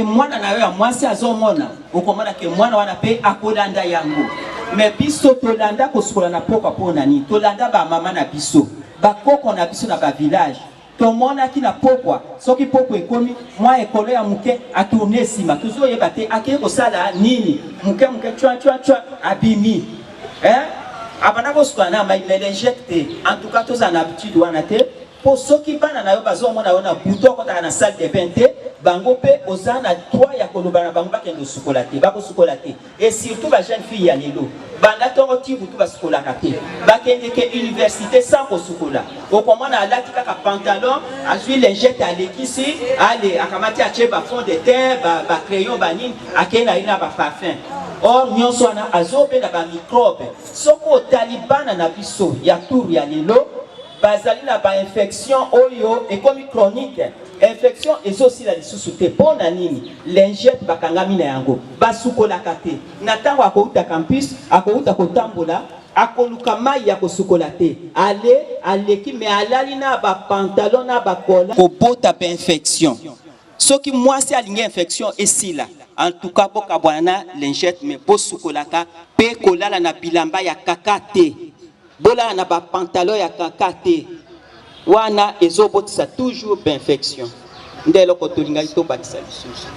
mwana na yo ya mwasi azomona okomona ke mwana wana mpe akolanda yango me biso tolanda kosukola na pokwa mpona nini tolanda bamama na biso bakoko na biso na bavillage tomonaki na pokwa soki pokwa ekomi mwa ekolo ya moke atourne nsima tozoyeba te akei kosala nini moke chwa abimi abanda kosukola na mai lingette te en tout cas tozala na habitude wana te po soki bana na yo bazomona yo na buto okotaka na salle de bain te bango mpe oza na droit ya koloba na bango bakende kosukola te bakosukola te et surtout bajeune fille ya lelo banda ntongo ti butu basukolaka te bakendeke université sans kosukola okomona alati kaka pantalon azwi lingette alekisi ale akamati atie bafond de teint bacrayon banini akei na ye na baparfum or nyonso wana azobela bamicrobe soki otali bana na biso ya tour ya lelo bazali na bainfection oyo ekomi chronique infection ezosila lisusu te mpona nini lingette bakangami na yango basukolaka te na ntango akouta campus akouta kotambola akoluka mai ya kosukola te ale aleki me alali na ba pantalon na ba kola kobota ba infection soki mwasi alingi infection esila en tout cas boka bwana lingette me bosukolaka pe kolala na bilamba ya kaka te bolala na ba pantalon ya kaka te wana ezobotisa toujours ba infection ndelo ko tolinga to bakisa lisusu.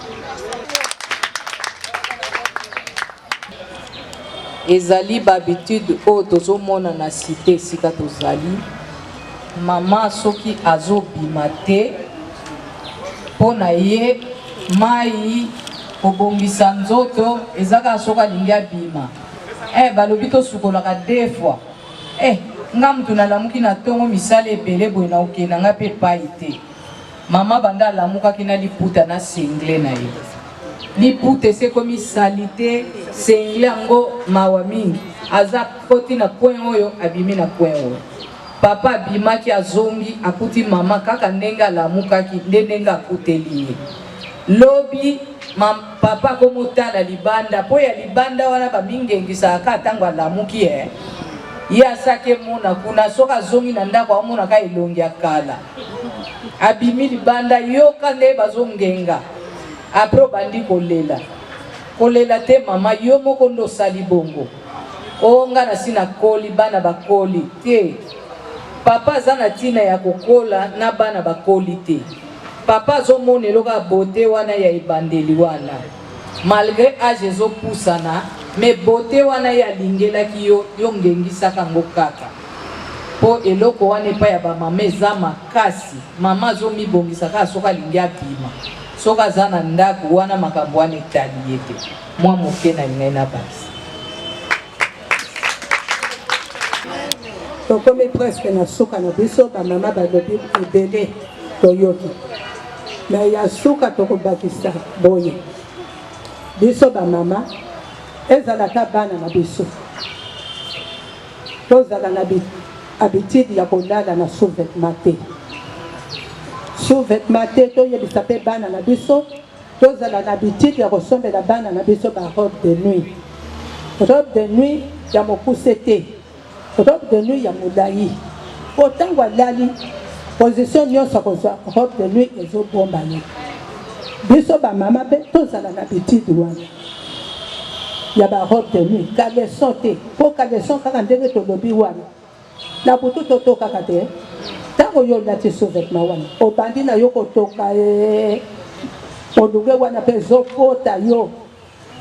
Ezali babitude oyo tozomona na cité sika tozali mama soki azobima te mpona ye mai kobongisa nzoto ezaka soki alingi abima balobi tosukolaka 2 fois nga mutu nalamuki na ntongo misala ebele boye na okenda nga mpe pai te mama banda alamukaki na liputa na sengle na ye liputa esekomi salite sengle yango mawa mingi aza koti na point oyo abimi na point oyo papa abimaki azongi akuti mama kaka ndenge alamukaki ndenge akuteli ye lobi papa komotala libanda po ya libanda wana bamingengisaka ntango alamuki ye asake mona kuna soki azongi na ndako amonaka elongi ya kala abimi libanda yoka nde bazongenga apres bandi kolela te mama yo moko ndo osali bongo onga nasi nakoli bana bakoli te papa aza na ntina ya kokola na bana bakoli te papa azomona eloka bote wana ya ebandeli wana malgré age ezopusana me bote wana ye alingelaki yo ngengisaka ngo kaka po eloko wana epai ya bamama eza makasi mama azomibongisaka soki alingi abima soki aza na ndako wana makambo wana etali ye te mwa moke na ngai na basi tokomi presque na suka na biso bamama balobi ebele toyoki me ya suka tokobakisa boye biso bamama ezalaka bana na biso tozala na habitude ya kolala na sous-vêtement te sous-vêtement te toyebisa mpe bana na biso tozala na habitude ya kosombela bana na biso ba robe de nuit ya mokuse te robe de nuit ya molai po ntango alali position nyonso akozwa robe de nuit ezobomba ye biso bamama mpe tozala na habitude wana ya ba robe de nuit kaleson te po kaleson kaka ndenge tolobi wana na butu totokaka te ntango yo olati sous-vêtement wana obandi na yo kotoka olunge wana mpe ezokota yo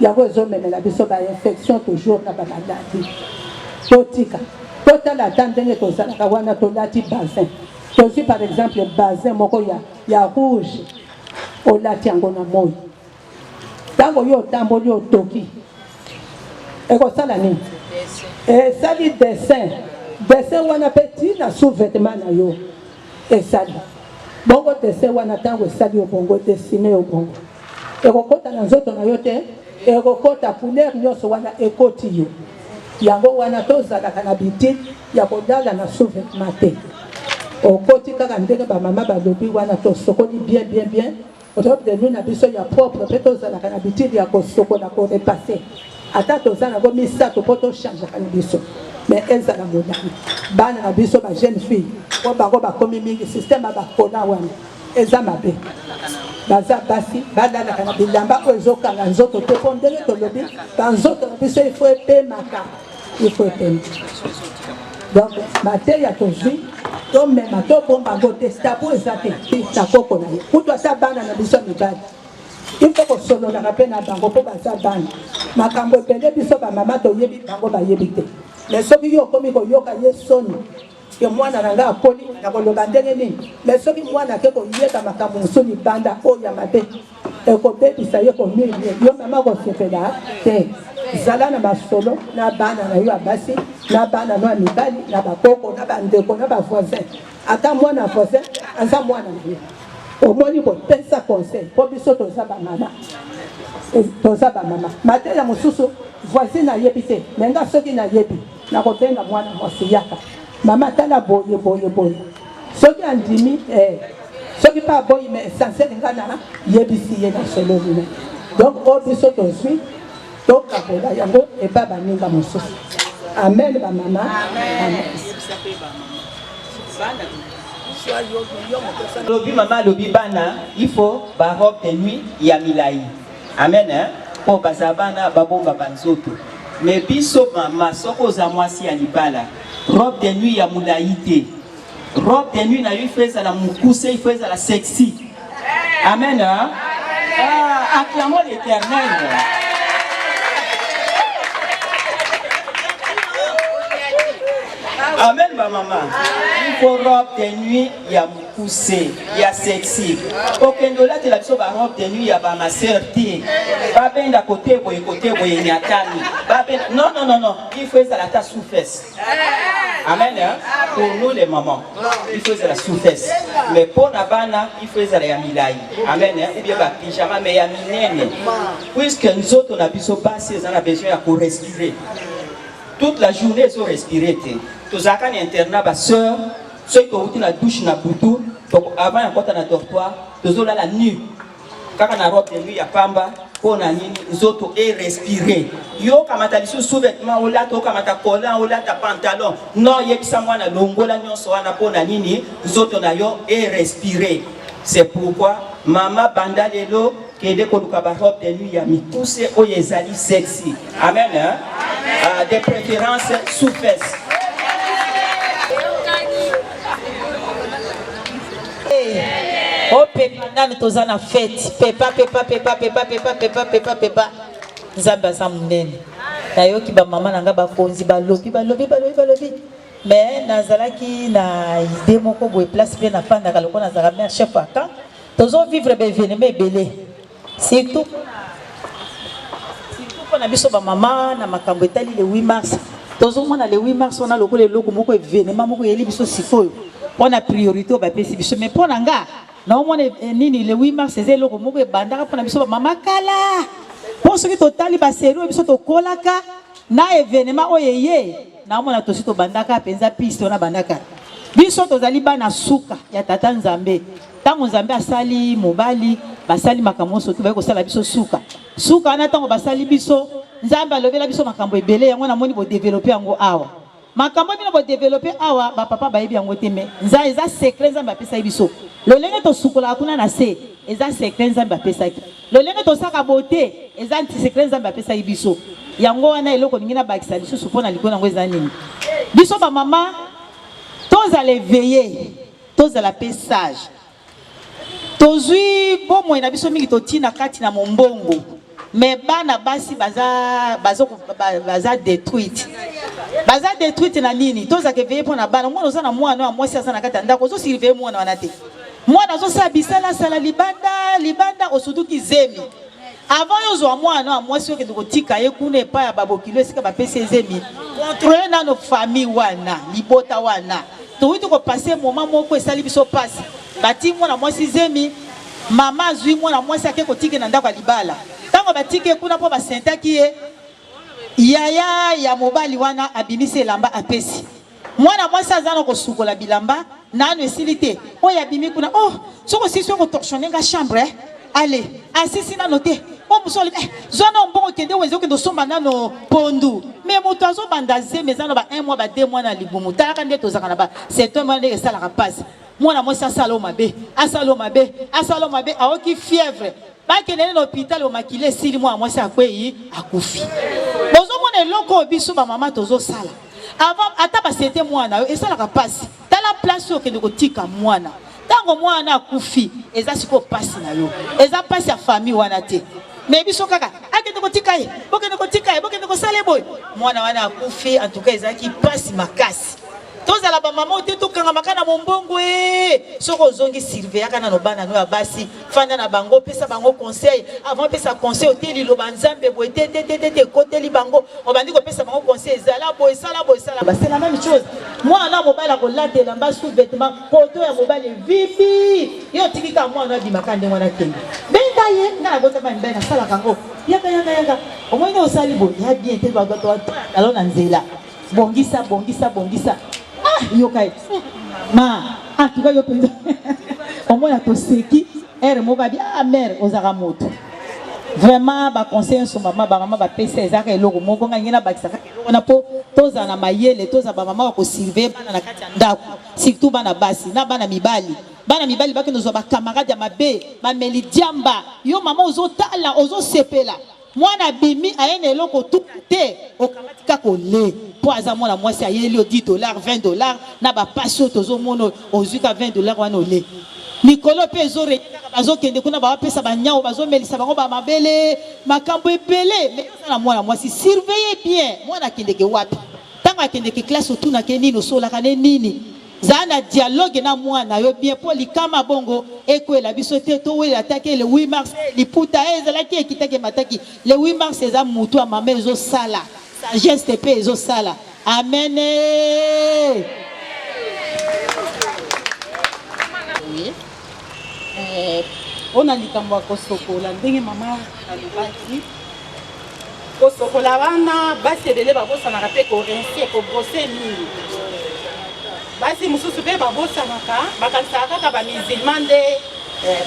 yango ezomemela biso bainfection toujours na bamaladi totika totala ata ndenge tozalaka wana tolati bazin tozwi par exemple bazin moko ya rouge olati yango na moi ntango yo otamboli otoki ekosala nini esali dessin wana mpe tina sous-vêtement na yo esali bongo dessin wana ntango esali yo bongo desine yo bongo ekokota na nzoto na yo te ekokota couleur nyonso wana ekoti yo yango wana tozalaka na bitite ya kodala na sous-vêtement te okoti kaka ndenge bamama balobi wana tosokoli bien robe de nuit na biso ya propre mpe tozalaka na bitite ya kosokola korepase ata toza nango misato mpo tochangeaka na biso mais ezala modani bana na biso ba jeune fille po bango bakomi mingi systeme bakona wana eza mabe baza basi balalaka na bilamba oyo ezokanga nzoto te mpo ndenge tolobi banzoto na biso ifo epemaka ifo epema donc mateya tozwi tomema tobomba yango te stabo eza te na koko na ye kutu ata bana na biso mibali ifo kosololaka mpe na bango mpo baza bana makambo ebele biso bamama toyebi bango bayebi te mais soki yo okomi koyoka ye soni ke mwana na nga akoli na koloba ndenge nini mais soki mwana ake koyeba makambo mosusu libanda oyo ya mabe ekobebisa ye konini yo mama kosepela te zala na basolo na bana na yo ya basi na bana no ya mibali na bakoko na bandeko na bavoisin ata mwana voisin aza mwana na ye omoni kopesa conseil mpo biso toza bamama mateya mosusu voisine ayebi te me nga soki nayebi nakobenga mwana mwasi yaka mama tala boye soki andimi soki mpe aboyi me essentiel nga na yebisi ye na sololi na donc oyo biso tozwi tokabola yango epa baninga mosusu Amen, ba maman. Amen. Lobi maman, lobi bana, il faut ba robe de nuit ya milai. Amen. Po bazabana babomba banzoto. Mais biso maman, soko za mwasi ya libala. Robe de nuit ya mulaite. Robe de nuit na yo fait la mukuse, il fait la sexy. Amen. Acclamons l'Éternel. Amen, ma maman. Il faut robe de nuit, il y a poussé, il y a sexy. Aucun de là, tu as besoin de robe de nuit, il y a ma sœur. Pas bien d'à côté, côté, non, non, non, non. Il faut ça la tasse sous fesse. Amen. Pour nous, les mamans, il faut ça la sous fesse. Mais pour la bana, il faut ça la yamilaï. Amen. Ou bien la pyjama, mais yaminene. Puisque nous autres, on a besoin de passer, on a besoin de respirer. Toute la journée, ils ont respiré. Tous à un internat, ma soeur, ceux qui ont eu la douche na boutou, avant un côté dans le dortoir, tous ont la nuit. Quand on a robe de nuit, il y a pamba, on a ni les autres et respirer. Yo kamata lisu sous-vêtements, on l'a to kamata collant, on l'a ta pantalon. Non, il y a qui s'amène à l'ongola nyon so ana pona nini, les autres on a yo et respirer. C'est pourquoi maman banda lelo que dès qu'on a robe de nuit, il y a mis tous ces oyezali sexy. Amen. Des préférences sous fesses. Oh pepa nani tozana fête pepa nzambe aza monene nayoki bamama nanga bakonzi balobi mais nazalaki na idée moko boye place mpe nafandaka loko nazalaka mare chef aka tozovivre baévénement ebele surtout mpona biso bamama na makambo etali le 8 mars tozomona le 8 mars wana lokola eloko moko événement moko eyeli biso sikoyo mpona priorité oyo bapesi biso mais mpona nga naomona nini le 8 mars eza eloko moko ebandaka mpona biso bamama kala mpo soki totali baseri oyo biso tokolaka na événement oyo eye naomona tosi tobandaka mpenza piste wana bandaka biso tozali bana suka ya tata nzambe ntango nzambe asali mobali basali makambo nyonso to baye kosala biso suka wana ntango basali biso nzambe alobela biso makambo ebele yango namoni bodevelope yango awa makambo bino bodevelope awa bapapa bayebi yango te me eza secret nzambe apesaki biso lolenge tosukolaka kuna na se eza secret nzambe apesaki lolenge tosaka bote eza secret nzambe apesaki biso yango wana eloko ningi nabakisa lisusu mpona likolo yango eza nini biso bamama tozala éveillé tozala pe sage tozwi bomoi na biso mingi totina kati na mombongo mais bana basi baza détruite na nini tozaka éveillé mpona bana mwana oza na mwana wa mwasi aza na kati ya ndako ozosurveille mwana wana te mwana azosala bisalasala libanda osutuki zemi avant yozwa mwana wa mwasi okende kotika ye kuna epai ya babokilo esika bapesi ezemi kontrole nano famille wana libota wana towuti kopase moma moko esali biso pasi bati mwana mwasi zemi mama azwi mwana mwasi ake kotike na ndako ya libala ntango batike kuna mpo basentaki ye yaya ya mobali wana abimisi elamba apesi mwana mwasi aza na kosukola bilamba nano esili te oyo abimi kuna oh soki osisi oyo kotorsione nga chambre ale asisi nano te o musoli zwana mbongo kende wenze okende osomba nano pondu me moto azobanda zeme eza na ba 1 mois ba 2 mois na libumu talaka nde tozaka na ba 7 mois ndenge esalaka pasi mwana mwasi asala mabe aoki fièvre bakende na hôpital omakile esili mwana mwasi akwei akufi bozomona eloko biso bamama tozosala avant ata basete mwana yo esalaka pasi tala place oyo okende kotika mwana ntango mwana akufi eza siko pasi na yo eza pasi ya famille wana te mais biso kaka akende kotika ye bokende kosala boye mwana wana akufi en tout cas ezalaki pasi makasi tozala bamama te tokangama na mombongo soko ozongi surveillaka na bana no ya basi fanda na bango pesa bango conseil avant pesa conseil oteli loba nzambe boye te koteli bango obandi kopesa bango conseil ezala boye sala c'est la même chose mwana mobali akolatela mba sous-vêtement poto ya mobali vivi yo tikika mwana abimaka nde mwana kende benga ye nga na botama mbe na sala kango yaka omoni osali boye ya bien te bato alo na nzela bongisa yokai ma en tout cas yo penza omona toseki ere moko abi mère ozaka moto vraiment ba conseil sur maman ba maman ba pesa ezaka eloko moko nga ngina ba kisaka eloko na po toza na mayele toza ba maman ko surveiller bana na kati ya ndako surtout bana basi na bana mibali baki nozo ba camarade ya mabe ba meli diamba yo maman ozo tala ozo sepela mwana bimi ayene eloko tout te okamatika ko le po aza mwana mwasi ayeli o $10 $20 na ba passion tozo mono ozuka $20 wana ole Nicolo Pezore, bazo kende kuna ba pesa ba nyao bazo melisa bango ba mabele makambo epele mais ça moi si surveillez bien moi na kende ke wapi tanga kende ke classe autour na kende no sola kane nini zana dialogue na moi na yo bien pour likama bongo ekwela biso te to we attaquer le 8 mars liputa ezala ki ekitake mataki le 8 mars eza mutu a mama ezo sala sagesse pe ezo sala amen. On a likambo kosokola ndenge mama alobaki kosokola wana basi ebele babosanaka mpe korensie kobrose mingi basi mosusu mpe babosanaka bakanisaka kaka bamusulman nde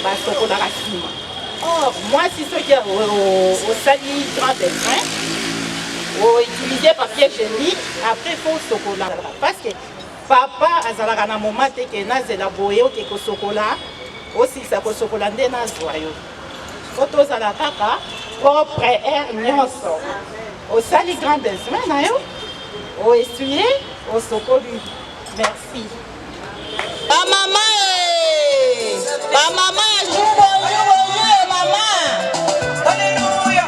basokolaka nsima. Or mwasi soki osali grand dessin outilize papier génique après fo sokola parce que papa azalaka na moma te ke nazela boye oke kosokola osisa kosokola nde nazwa yo fo tozala kaka propre air nyonso osali grand dessin na yo oessuye osokoli. Merci. Bamama bamama jubo mama. Alléluia.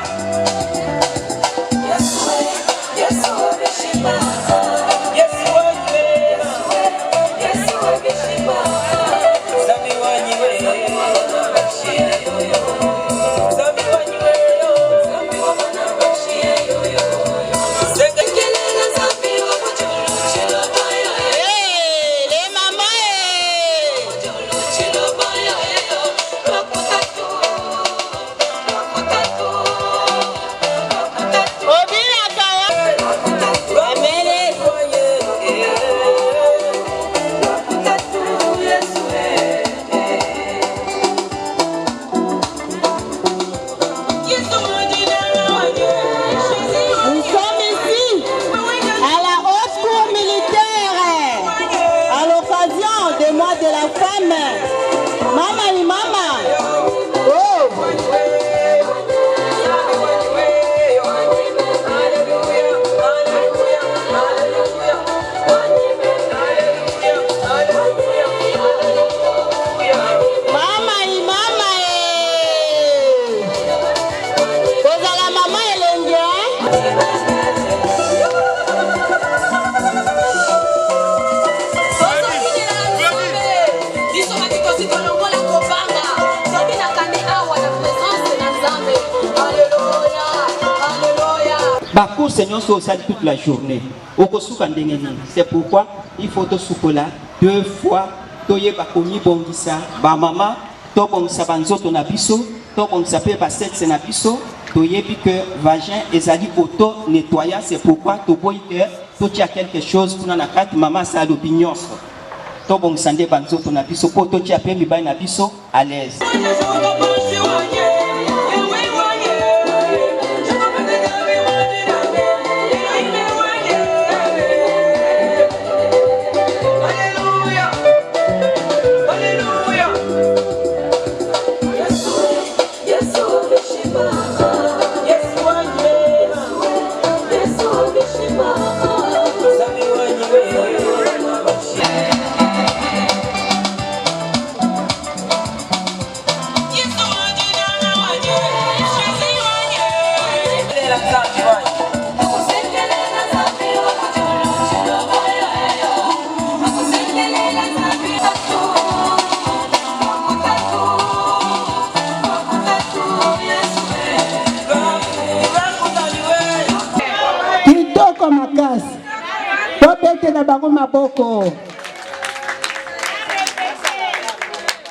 Seigneur social toute la journée. C'est pourquoi il faut te soukola 2 fois. Toye bakomi bongisa ba mama to bongisa banzoto na biso to bongisa pe ba sexe na biso toye bi que vagin ezali auto nettoyant. C'est pourquoi to boy que to tia quelque chose pour na kati mama sa l'opinion to bongisa nde banzoto na biso po to tia pe mi ba na biso à l'aise.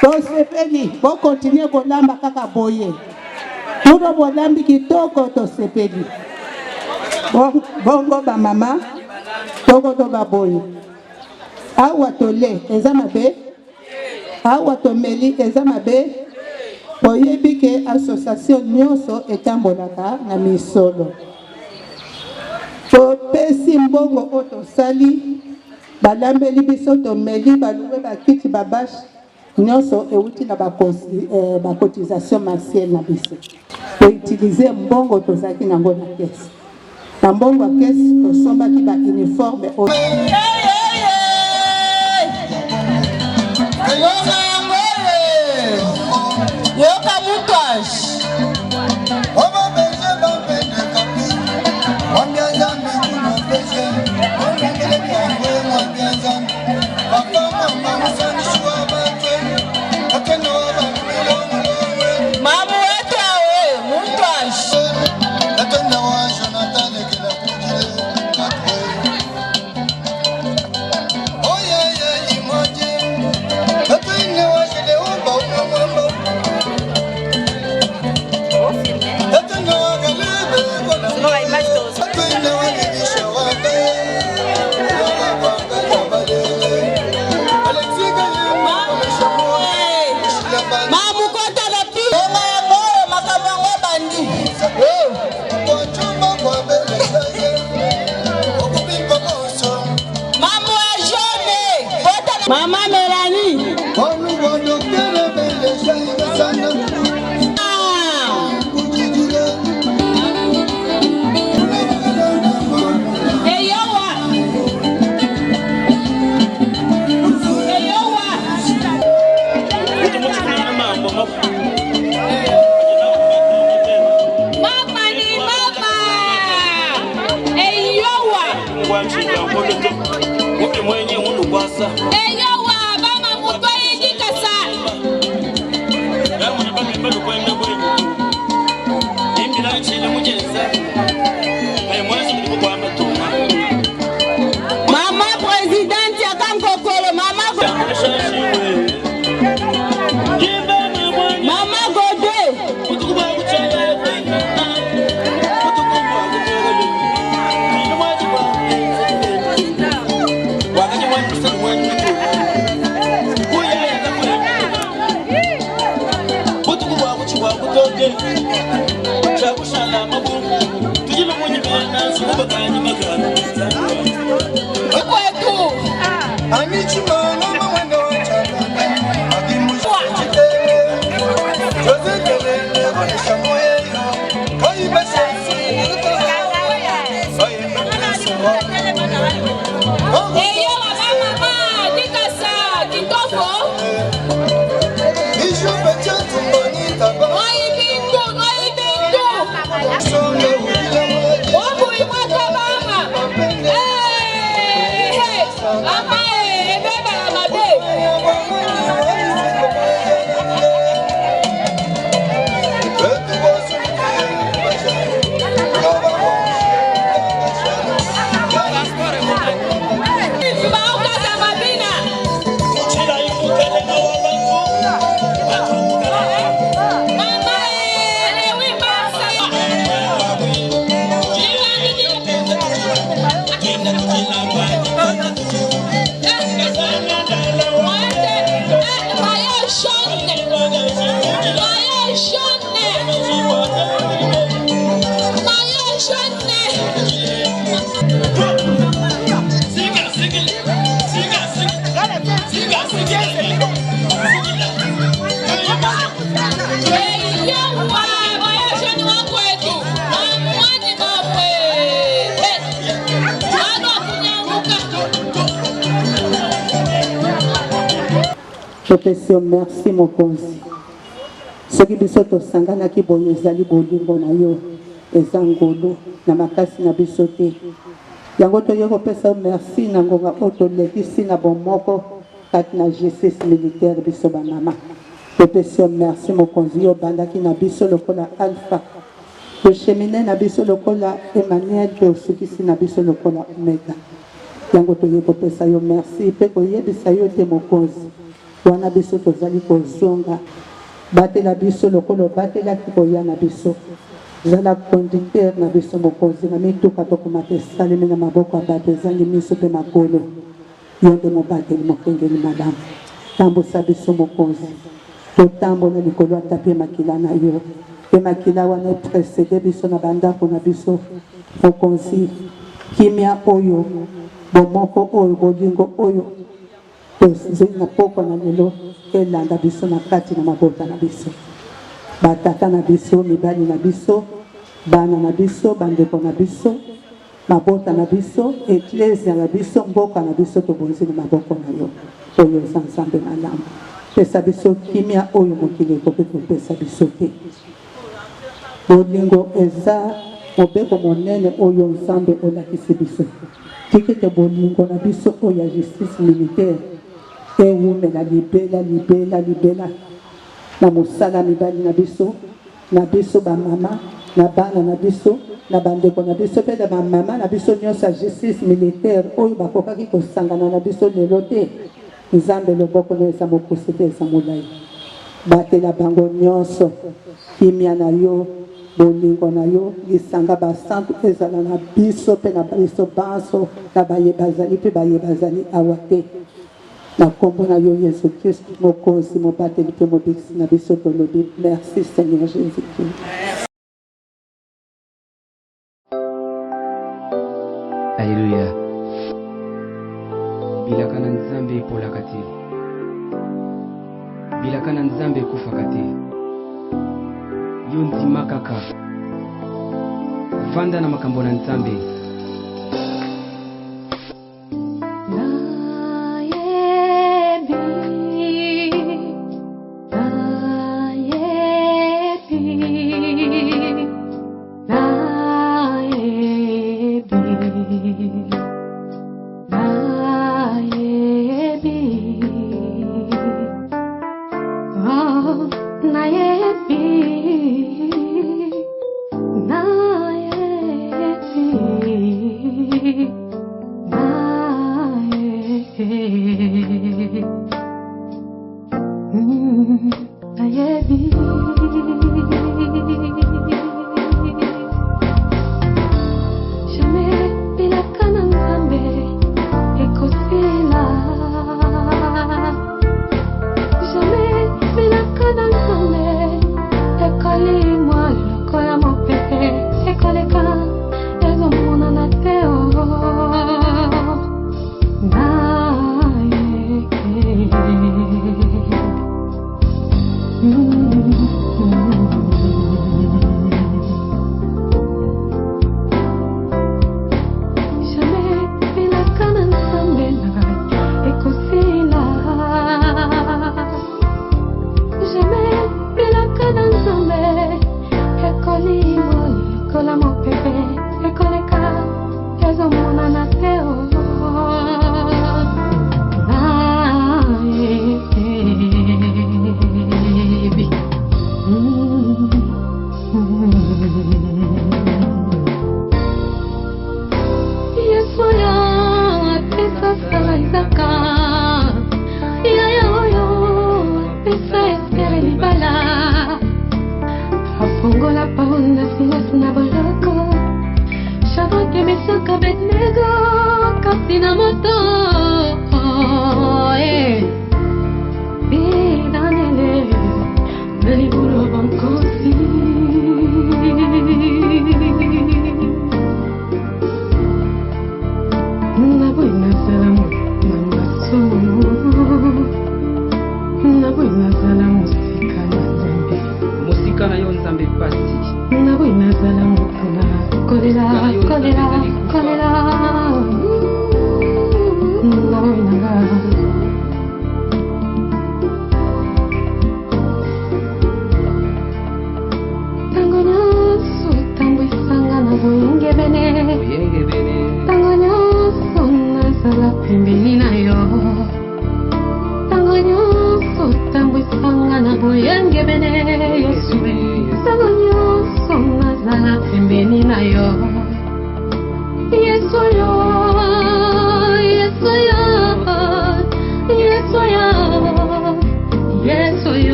Tosepeli, bo continue kolamba kaka boye. Tudo bolambi kitoko tosepeli. Bongo ba mama, toko to ba boye. Awa tole, eza mabe. Awa tomeli, eza mabe. boyebi ke association nyonso etambolaka na misolo. Topesi mbongo oyo tosali balambeli biso tomeli baluwe bakiti babashi nyonso euti na bacotisation martielle na biso. Toutilize mbongo tozalaki nango na kese. Na mbongo ya kese tosombaki bauniforme oyo. Yoka mutash. Oba beje bapende kapi. Mwambia zambi kuna beje. Mwambia kele kongwe mwambia zambi. Papa mama musani shua bate. Akeno wabambilo mwewe. Mamu wetu awe mutash. Natenda wa Jonathan kila kujile. Kakwe. Oye ye imoje. Natenda wa shile umba umamambo. Mama Melanie. Mama president ya Kankokolo, mama Gode. Topesio merci mokonzi. Soki biso tosangana ki boyo ezali bolingo na yo eza ngolu na makasi na biso te. Yango toye kopesa merci na ngonga oto lekisi na bomoko kati na justice militaire biso ba mama. Topesio merci mokonzi yo bandaki na biso lokola alpha. Tochemine na biso lokola Emmanuel tosukisi na biso lokola omega. Yango toye kopesa yo merci pe koyebisa yo te mokonzi. Wana biso tozali kozonga batela biso lokolo batela kikoya na biso zala conducteur na biso mokonzi na mituka tokomata esalemi na maboko ya bato ezangi miso mpe makolo yo nde mobateli mokengeli malamu tambusa biso mokonzi totambola likolo atape makila na yo pe makila wana précédé biso na bandako na biso mokonzi kimia oyo bomoko oyo bolingo oyo tozwi na poko na lelo elanda biso na kati na mabota na biso batata na biso mibali na biso bana na biso bandeko na biso mabota na biso eklesia na biso mboka na biso tobonzi na maboko na yo oyo eza nzambe malamu pesa biso kimia oyo mokili ekoki kopesa biso te bolingo eza mobeko monene oyo nzambe olakisi biso tikete bolingo na biso oyo ya justice militaire ewumela libela na mosala mibali na biso bamama na bana na biso na bandeko na biso mpe na bamama na biso nyonso ya justice militaire oyo bakokaki kosangana na biso lelo te nzambe loboko na eza mokuse te eza molai batela bango nyonso kimia na yo bolingo na yo lisanga basantu ezala na biso mpe na biso banso na bayebazali mpe bayebazali awa te na kombo na yo Yesu Kristo mokonzi mobateli mpe mobikisi na biso tolobi merci Seigneur Jésus-Christ. Alléluia. Bilaka na nzambe epolaka te, bilaka na nzambe ekufaka te. Yo ndima kaka vanda na makambo na nzambe.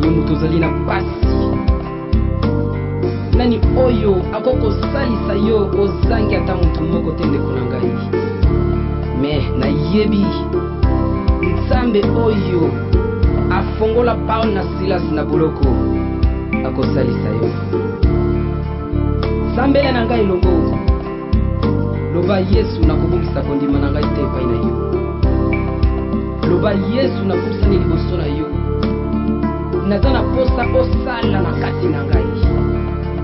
yo moto ozali na pasi. Nani oyo akokosalisa yo ozangi ata motu moko te ndeko na ngai? Me nayebi nzambe oyo afongola Paul na Silas na boloko akosalisa yo. Sambela na ngai longo, loba Yesu nakobongisa kondima na ngai te epai na yo. Loba Yesu nakobusani liboso na yo. Naza na posa osala na kati na ngai.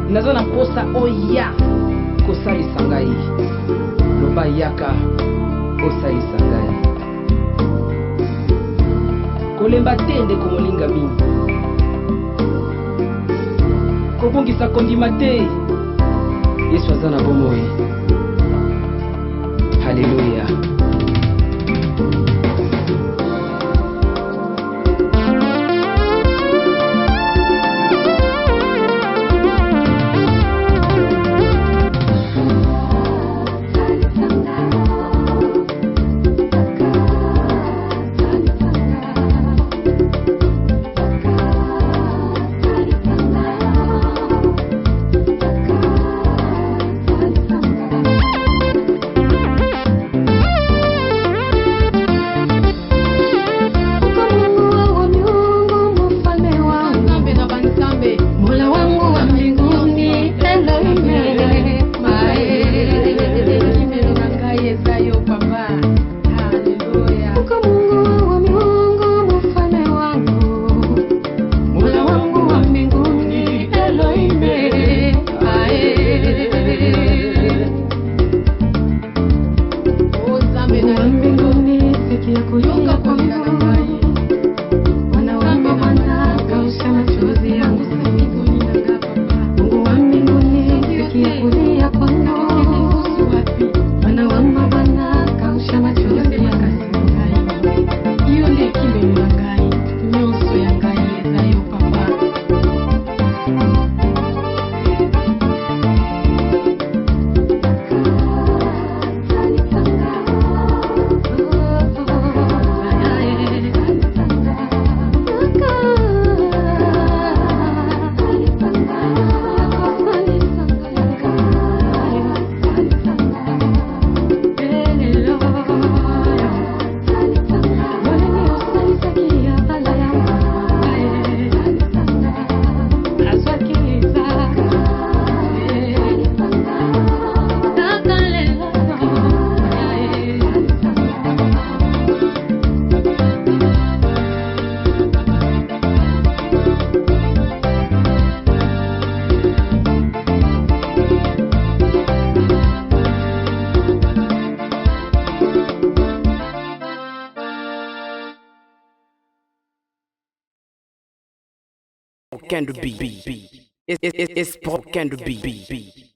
Naza na posa oya kosalisa ngai. Loba yaka osalisa ngai. Kolemba te ndeko molinga mingi, kobongisa kondima te. Yesu aza na bomoi. Haleluya. Broken to be. It's broken to be.